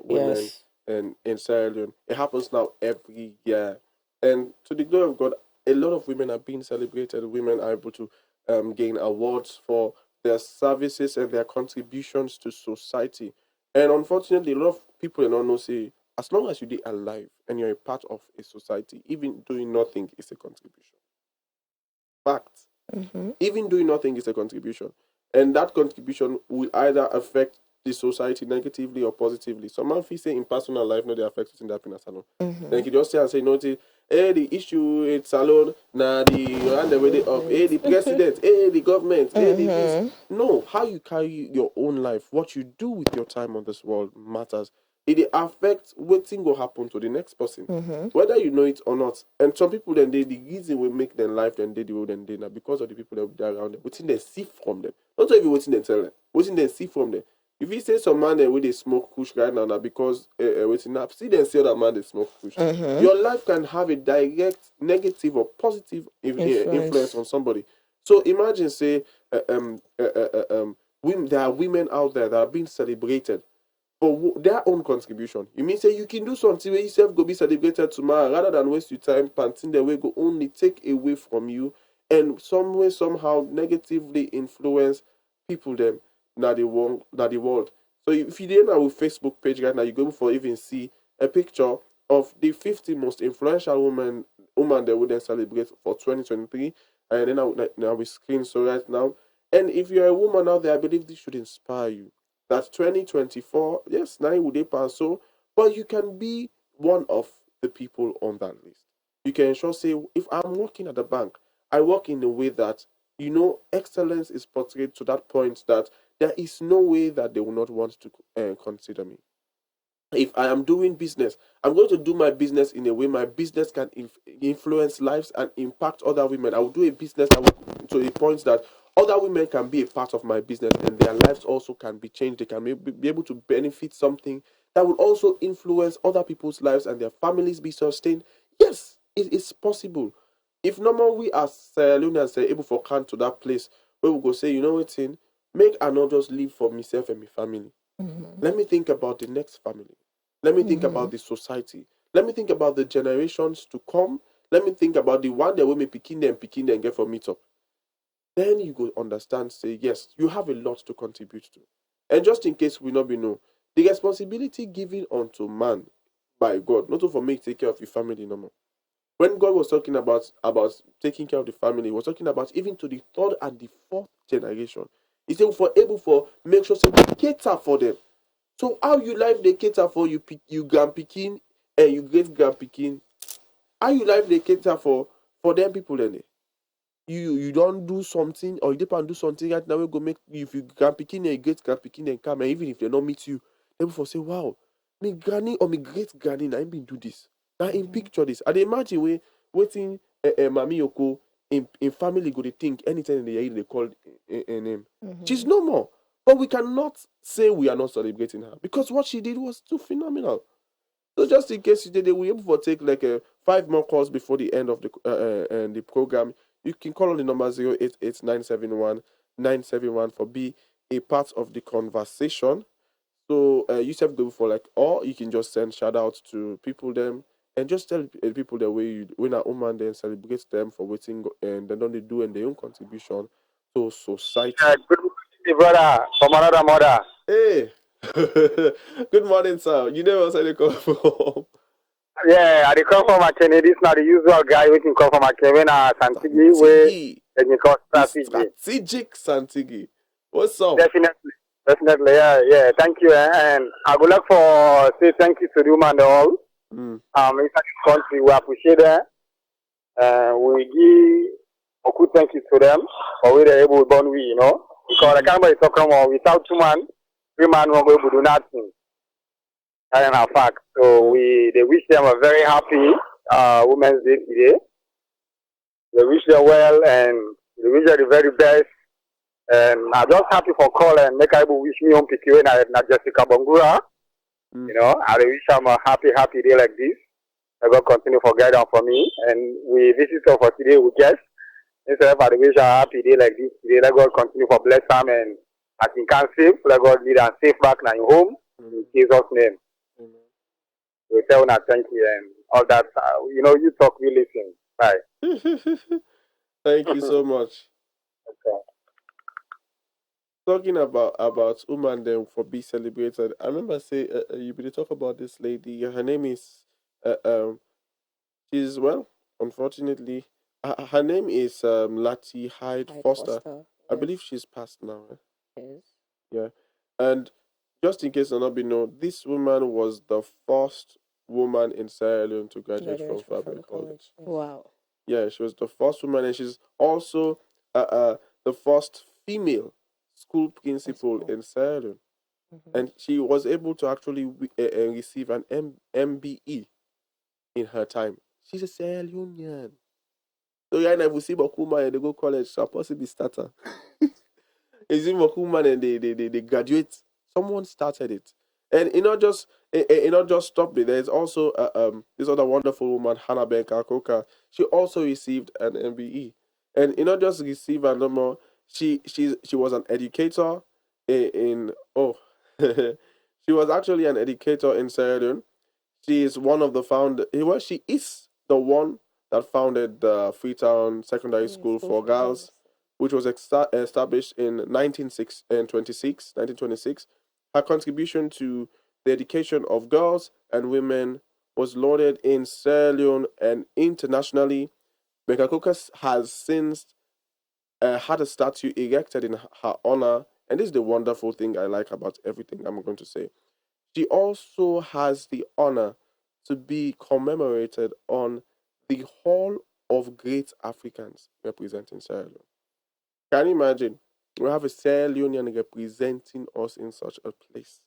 women and in Sierra Leone. It happens now every year, and to the glory of God, a lot of women are being celebrated. Women are able to gain awards for their services and their contributions to society. And unfortunately, a lot of people don't know say, as long as you're alive and you're a part of a society, even doing nothing is a contribution. Fact. Even doing nothing is a contribution. And that contribution will either affect the society negatively or positively. Some man feel say in personal life, no, they affect it in that in a salon. Then you just say and say, no, hey, the issue in salon, nah, the and the way they up, hey, the president, hey, the government, hey, the this. No, how you carry your own life, what you do with your time on this world matters. It affects what thing will happen to the next person, whether you know it or not. And some people then the reason will make their life then they the way then they now because of the people that are around them. What's they see from them, not even what's they tell them, what's they see from them. If you say some man there with they smoke kush right now, because waiting up, see them say that man they smoke kush. Your life can have a direct negative or positive influence on somebody. So imagine say women, there are women out there that are being celebrated for their own contribution. You mean say you can do something where yourself go be celebrated tomorrow rather than waste your time panting the way go only take away from you and some way somehow negatively influence people them the world. So if you did now with Facebook page right now, you go for even see a picture of the 50 most influential woman that would then celebrate for 2023. And then now we screen so right now. And if you're a woman out there, I believe this should inspire you. That 2024, yes, 9 would they pass so, but you can be one of the people on that list. You can ensure say if I'm working at the bank, I work in a way that excellence is portrayed to that point that there is no way that they will not want to consider me. If I am doing business, I'm going to do my business in a way my business can influence lives and impact other women. I will do a business to the point that other women can be a part of my business and their lives also can be changed. They can be able to benefit something that will also influence other people's lives and their families be sustained. Yes, it is possible. If normal we as Sierra Leoneans are able to come to that place where we go say, you know what, make I not just live for myself and my family. Let me think about the next family. Let me think about the society. Let me think about the generations to come. Let me think about the one that will me picking them get for meet up. Then you go understand, say, yes, you have a lot to contribute to. And just in case we not be know, the responsibility given unto man by God, not for me to take care of your family no more. When God was talking about taking care of the family, he was talking about even to the third and the fourth generation. He said for able for make sure say we cater for them. So how you life they cater for you grand picking and you great grand picking? How you life they cater for them people then? You don't do something or you depend do something right now we go make if you grand picking and you great grand picking and come and even if they not meet you, they will say, wow, me granny or me great granny I been do this. Now in picture this. I dey imagine we waiting Mami Yoko in family go they think anytime they call a name. She's no more. But we cannot say we are not celebrating her because what she did was too phenomenal. So just in case you did, we able to take like 5 more calls before the end of the program. You can call on the number 088 971 for be a part of the conversation. So you have go for like, or you can just send shout outs to people them and just tell people the way you when a woman then celebrate them for waiting and then don't they do and their own contribution to society. Good morning, brother, from another mother. Hey, good morning, sir. You never said you come from. Yeah, I come from Akene. This is not the usual guy who can come from Akene. When Santigi, where they call strategic Santigi. What's up? Definitely, yeah. Thank you, and I would like for say thank you to the woman and all. Inside this country, we appreciate that. We give a good thank you to them for where they're able to born we, because I can't be talking about without 2 man, 3 man won't be able to do nothing. That is a fact. So they wish them a very happy Women's Day today. They wish them well and they wish them the very best. And I'm just happy for call and make people wish me on PQ and not Jessica Bongura. I wish them a happy day like this. I God continue for guidance for me. And we visitor for today we guess. Instead of I wish a happy day like this today, let God continue for bless them and I think can safe. Let God lead and safe back now in home. In Jesus' name. We tell now thank you and all that. You talk, we listen. Bye. Thank you so much. Okay. Talking about woman then for be celebrated. I remember say you be talk about this lady. Her name is she's unfortunately her name is Lati Hyde Foster. I believe she's passed now. Yes. Yeah, and just in case not be known, this woman was the first woman in Sierra Leone to graduate from Fabric College. Wow. Yeah, she was the first woman, and she's also the first female school principal in Sierra Leone. And she was able to actually receive an MBE in her time. She's a Sierra Leonean. So right now, if we see Bakuma and they go college, she'll possibly start her. Is it Makuma and they graduate? Someone started it, and it not just stop it. There's also this other wonderful woman, Hannah Benka Koka. She also received an MBE, and it not just receive a number. She was an educator in oh, she was actually an educator in Sierra Leone. She is one of the founder. Well, she is the one that founded the Freetown Secondary School for Girls, which was established in 1926. Her contribution to the education of girls and women was lauded in Sierra Leone and internationally. Bekakokas has since had a statue erected in her honor, and this is the wonderful thing I like about everything I'm going to say. She also has the honor to be commemorated on the Hall of Great Africans representing Sierra Leone. Can you imagine? We have a Sierra Leonean representing us in such a place.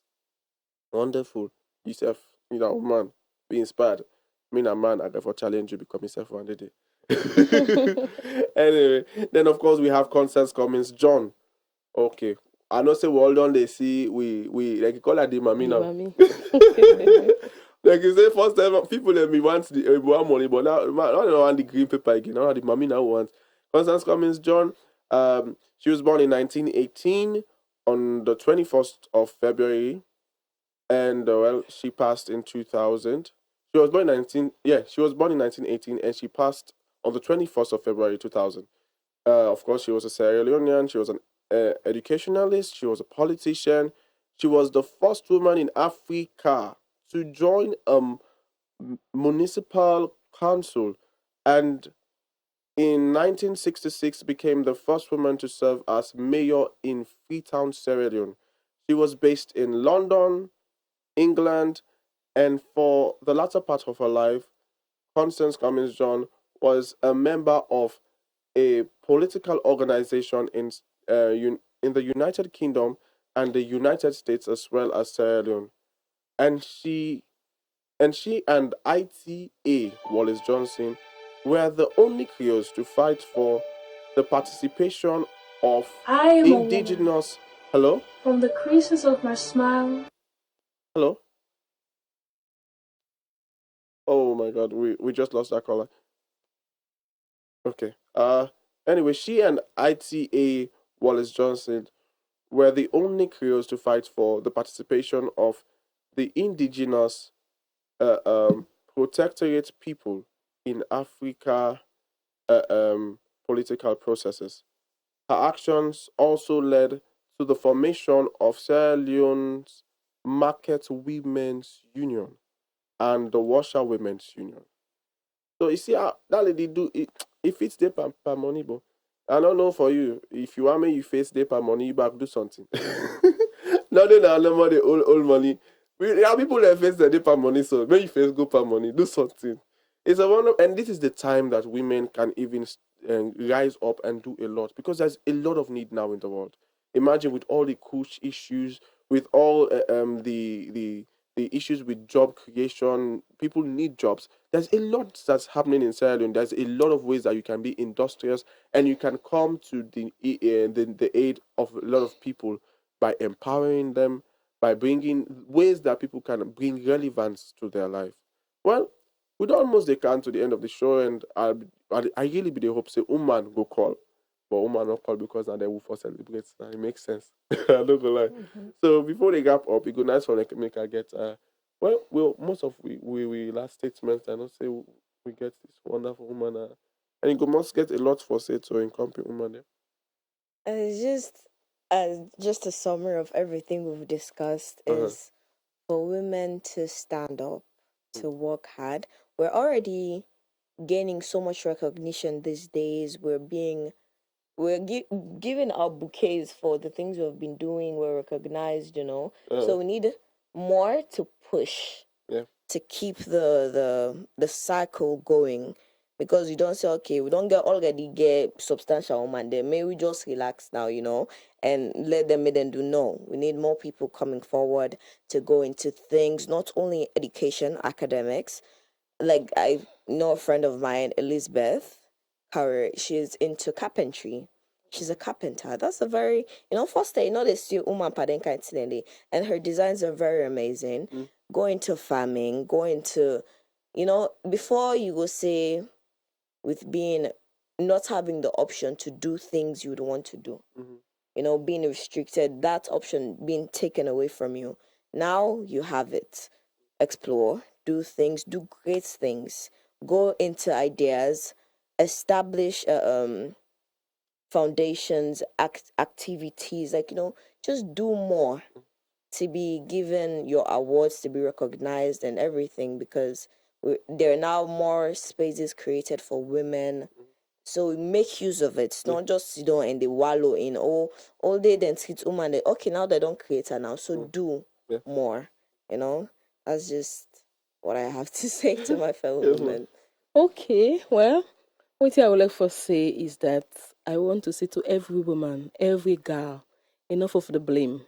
Wonderful. Yourself, man, be inspired. Me and a man, I go for challenge you become yourself one day. Anyway, then of course we have Constance Cummins John. Okay. I know say we all done they see we like you call her the mommy now. Like you say first time people let me want the money, but now I don't want the green paper again. Now the mommy now wants Constance Cummins John. She was born in 1918 on the 21st of February, and well, she passed in 2000. She was born in 1918, and she passed on the 21st of February 2000. Of course, she was a Sierra Leonean. She was an educationalist. She was a politician. She was the first woman in Africa to join municipal council, and in 1966 became the first woman to serve as mayor in Freetown, Sierra Leone. She was based in London, England, and for the latter part of her life, Constance Cummins John was a member of a political organization in the United Kingdom and the United States as well as Sierra Leone. And she and ITA Wallace Johnson were the only crews to fight for the participation of I am indigenous. Hello? From the creases of my smile. Hello? Oh my god, we just lost that caller. Okay. Anyway, she and ITA Wallace Johnson were the only crews to fight for the participation of the indigenous protectorate people in Africa political processes. Her actions also led to the formation of Sierra Leone's Market Women's Union and the Washer Women's Union. So you see how that lady do it. If it's there per money, but I don't know for you. If you want me, you face there per money, you back do something. Not then no more the old money. We have people that face the day per money, so when you face go per money, do something. It's a one, and this is the time that women can even rise up and do a lot because there's a lot of need now in the world. Imagine with all the kush issues, with all the issues with job creation, people need jobs. There's a lot that's happening in Sierra Leone. There's a lot of ways that you can be industrious and you can come to the aid of a lot of people by empowering them, by bringing ways that people can bring relevance to their life. Well, we almost they come to the end of the show, and I really be the hope say woman go call, but woman not call because now they will for celebrate. Now it makes sense. I don't go lie. So before they gap up, it go nice for make I get well most of we last statements I know say we get this wonderful woman and you go must get a lot for say to incompetent woman there. It's just a summary of everything we've discussed is for women to stand up, to work hard. We're already gaining so much recognition these days. We're being we're giving our bouquets for the things we've been doing. We're recognized, So we need more to push to keep the cycle going. Because you don't say, okay, we don't already get substantial woman there. May we just relax now, and let them do. No, we need more people coming forward to go into things, not only education, academics. Like I know a friend of mine, Elizabeth Curry, she's into carpentry. She's a carpenter. That's a very, first day, they see Uma Padenka incidentally, and her designs are very amazing. Go into farming, go into, before you go say, with being not having the option to do things you would want to do, being restricted, that option being taken away from you. Now you have it. Explore, do things, do great things, go into ideas, establish foundations, activities, just do more to be given your awards, to be recognized and everything, because there are now more spaces created for women. So make use of it. It's not just and they wallow in all day then sit woman. Okay, now they don't create her now, so do more. That's just what I have to say to my fellow women. Okay, well, what I would like to say is that I want to say to every woman, every girl, enough of the blame.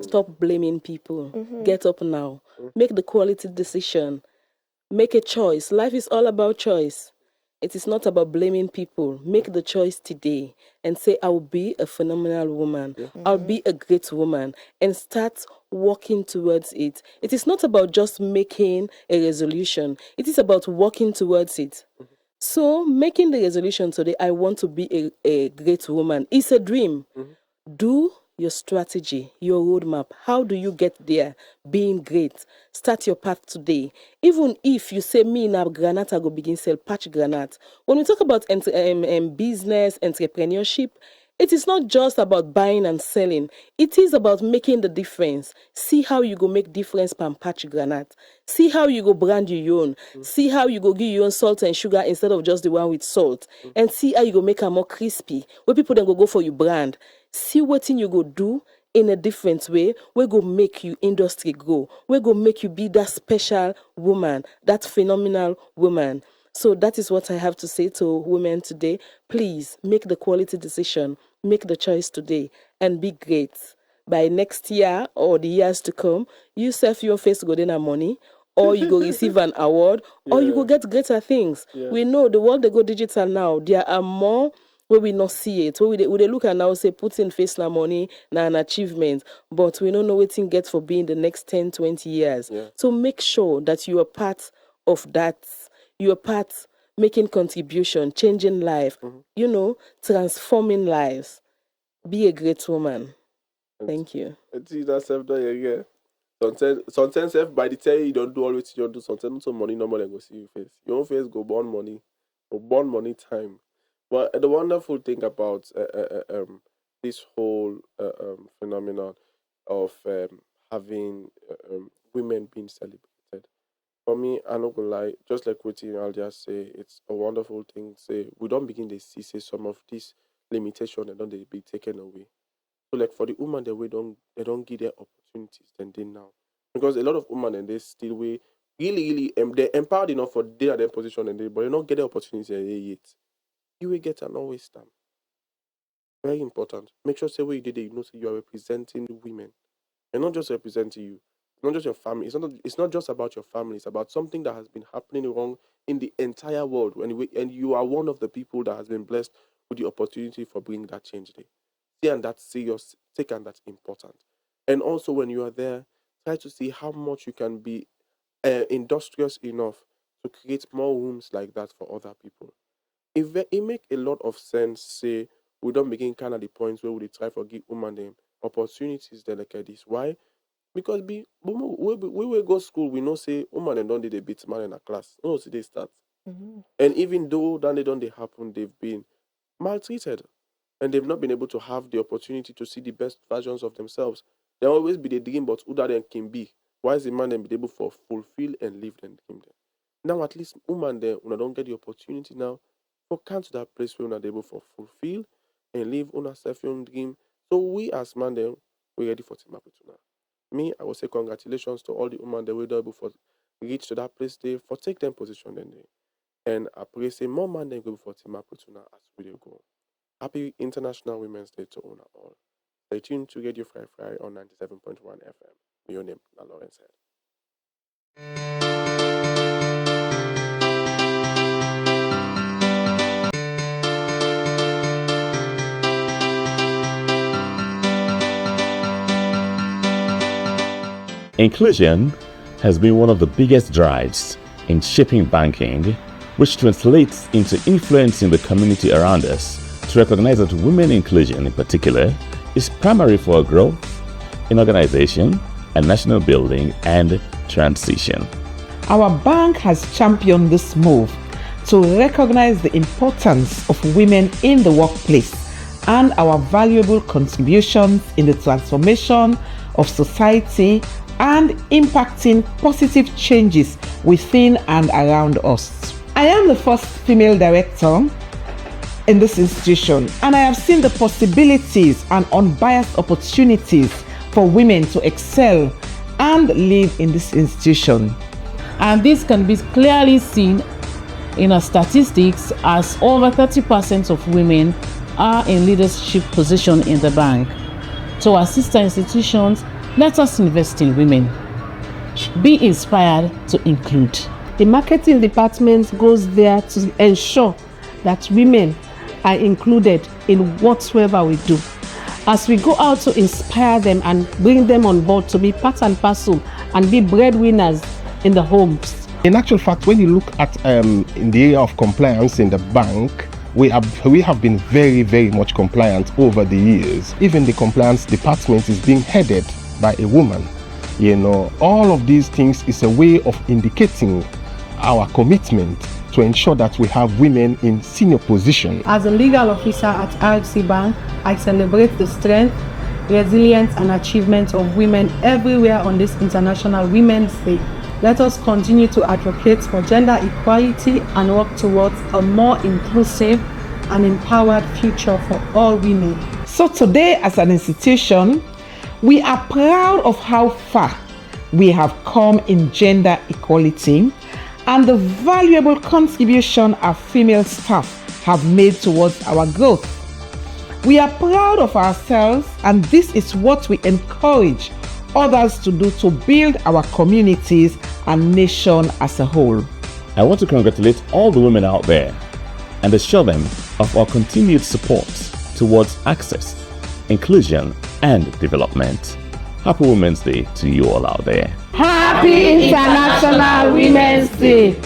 Stop blaming people. Get up now. Make the quality decision. Make a choice. Life is all about choice. It is not about blaming people. Make the choice today and say, I will be a phenomenal woman. I'll be a great woman, and start working towards it. It is not about just making a resolution. It is about working towards it. So making the resolution today, I want to be a great woman, is a dream. Do your strategy, your roadmap. How do you get there? Being great. Start your path today. Even if you say, me now granite, I go begin sell patch granite. When we talk about business, entrepreneurship, it is not just about buying and selling. It is about making the difference. See how you go make difference per patch granite. See how you go brand your own. See how you go give your own salt and sugar instead of just the one with salt. And see how you go make it more crispy. Where people then go for your brand. See what you go do in a different way. We go make you industry grow. We go make you be that special woman, that phenomenal woman. So that is what I have to say to women today. Please make the quality decision. Make the choice today and be great. By next year or the years to come, you save your face go dinner money, or you go receive an award, or you go get greater things. We know the world they go digital now. There are more where we not see it. Where we look at now say putting face na money na an achievement, but we don't know what thing get for being the next 10, 20 years. So make sure that you are part of that. You are part making contribution, changing life, transforming lives. Be a great woman. Thank you. That's again. Sometimes by the time you don't do all what you don't do, sometimes some money no more than go see your face. Your own face go burn money, or burn money time. But the wonderful thing about this whole phenomenon of having women being celebrated, for me, I'm not gonna lie, just like what I'll just say, it's a wonderful thing. Say we don't begin to see say some of these limitations and don't they be taken away. So like for the woman that they don't give their opportunities than they now. Because a lot of women and they still we really they're empowered enough for their position and they but they don't get the opportunity yet. You will get an always time. Very important. Make sure say what you did you know say you are representing women. And not just representing you. Not just your family. It's not just about your family. It's about something that has been happening wrong in the entire world. And you are one of the people that has been blessed with the opportunity for bringing that change there. See and that's serious, take and that's important. And also when you are there, try to see how much you can be industrious enough to create more rooms like that for other people. It make a lot of sense, say, we don't begin kind of the points where we try to give women them opportunities there like this. Why? Because we will go school, we know say women and don't did a bit man in a class. No, see they start. And even though that they don't they happen, they've been maltreated and they've not been able to have the opportunity to see the best versions of themselves. There always be the dream, but who that then can be. Why is the man then be able to fulfill and live the dream then? Now at least woman there, when I don't get the opportunity now, for come to that place where we're not able to fulfill and live on a self-own dream. So we as man them, we ready for team up tonight. Me, I will say congratulations to all the women that will able for reach to that place there for take them position then they. And I pray say more man than go for team up tonight as we go. Happy International Women's Day to honor all. Stay tuned to Radio Fry on 97.1 FM. Your name, Lawrence Hedd. Inclusion has been one of the biggest drives in shaping banking, which translates into influencing the community around us to recognize that women inclusion in particular is primary for growth in organization and national building and transition. Our bank has championed this move to recognize the importance of women in the workplace and our valuable contributions in the transformation of society and impacting positive changes within and around us. I am the first female director in this institution, and I have seen the possibilities and unbiased opportunities for women to excel and live in this institution. And this can be clearly seen in our statistics, as over 30% of women are in leadership position in the bank. To our sister institutions, let us invest in women. Be inspired to include. The marketing department goes there to ensure that women are included in whatsoever we do. As we go out to inspire them and bring them on board to be part and parcel and be breadwinners in the homes. In actual fact, when you look at in the area of compliance in the bank, we have been very, very much compliant over the years. Even the compliance department is being headed by a woman. You know, all of these things is a way of indicating our commitment to ensure that we have women in senior position. As a legal officer at RFC Bank, I celebrate the strength, resilience and achievement of women everywhere on this International Women's Day. Let us continue to advocate for gender equality and work towards a more inclusive and empowered future for all women. So today, as an institution, we are proud of how far we have come in gender equality and the valuable contribution our female staff have made towards our growth. We are proud of ourselves, and this is what we encourage others to do to build our communities and nation as a whole. I want to congratulate all the women out there and assure them of our continued support towards access, inclusion, and development. Happy Women's Day to you all out there. Happy International Women's Day.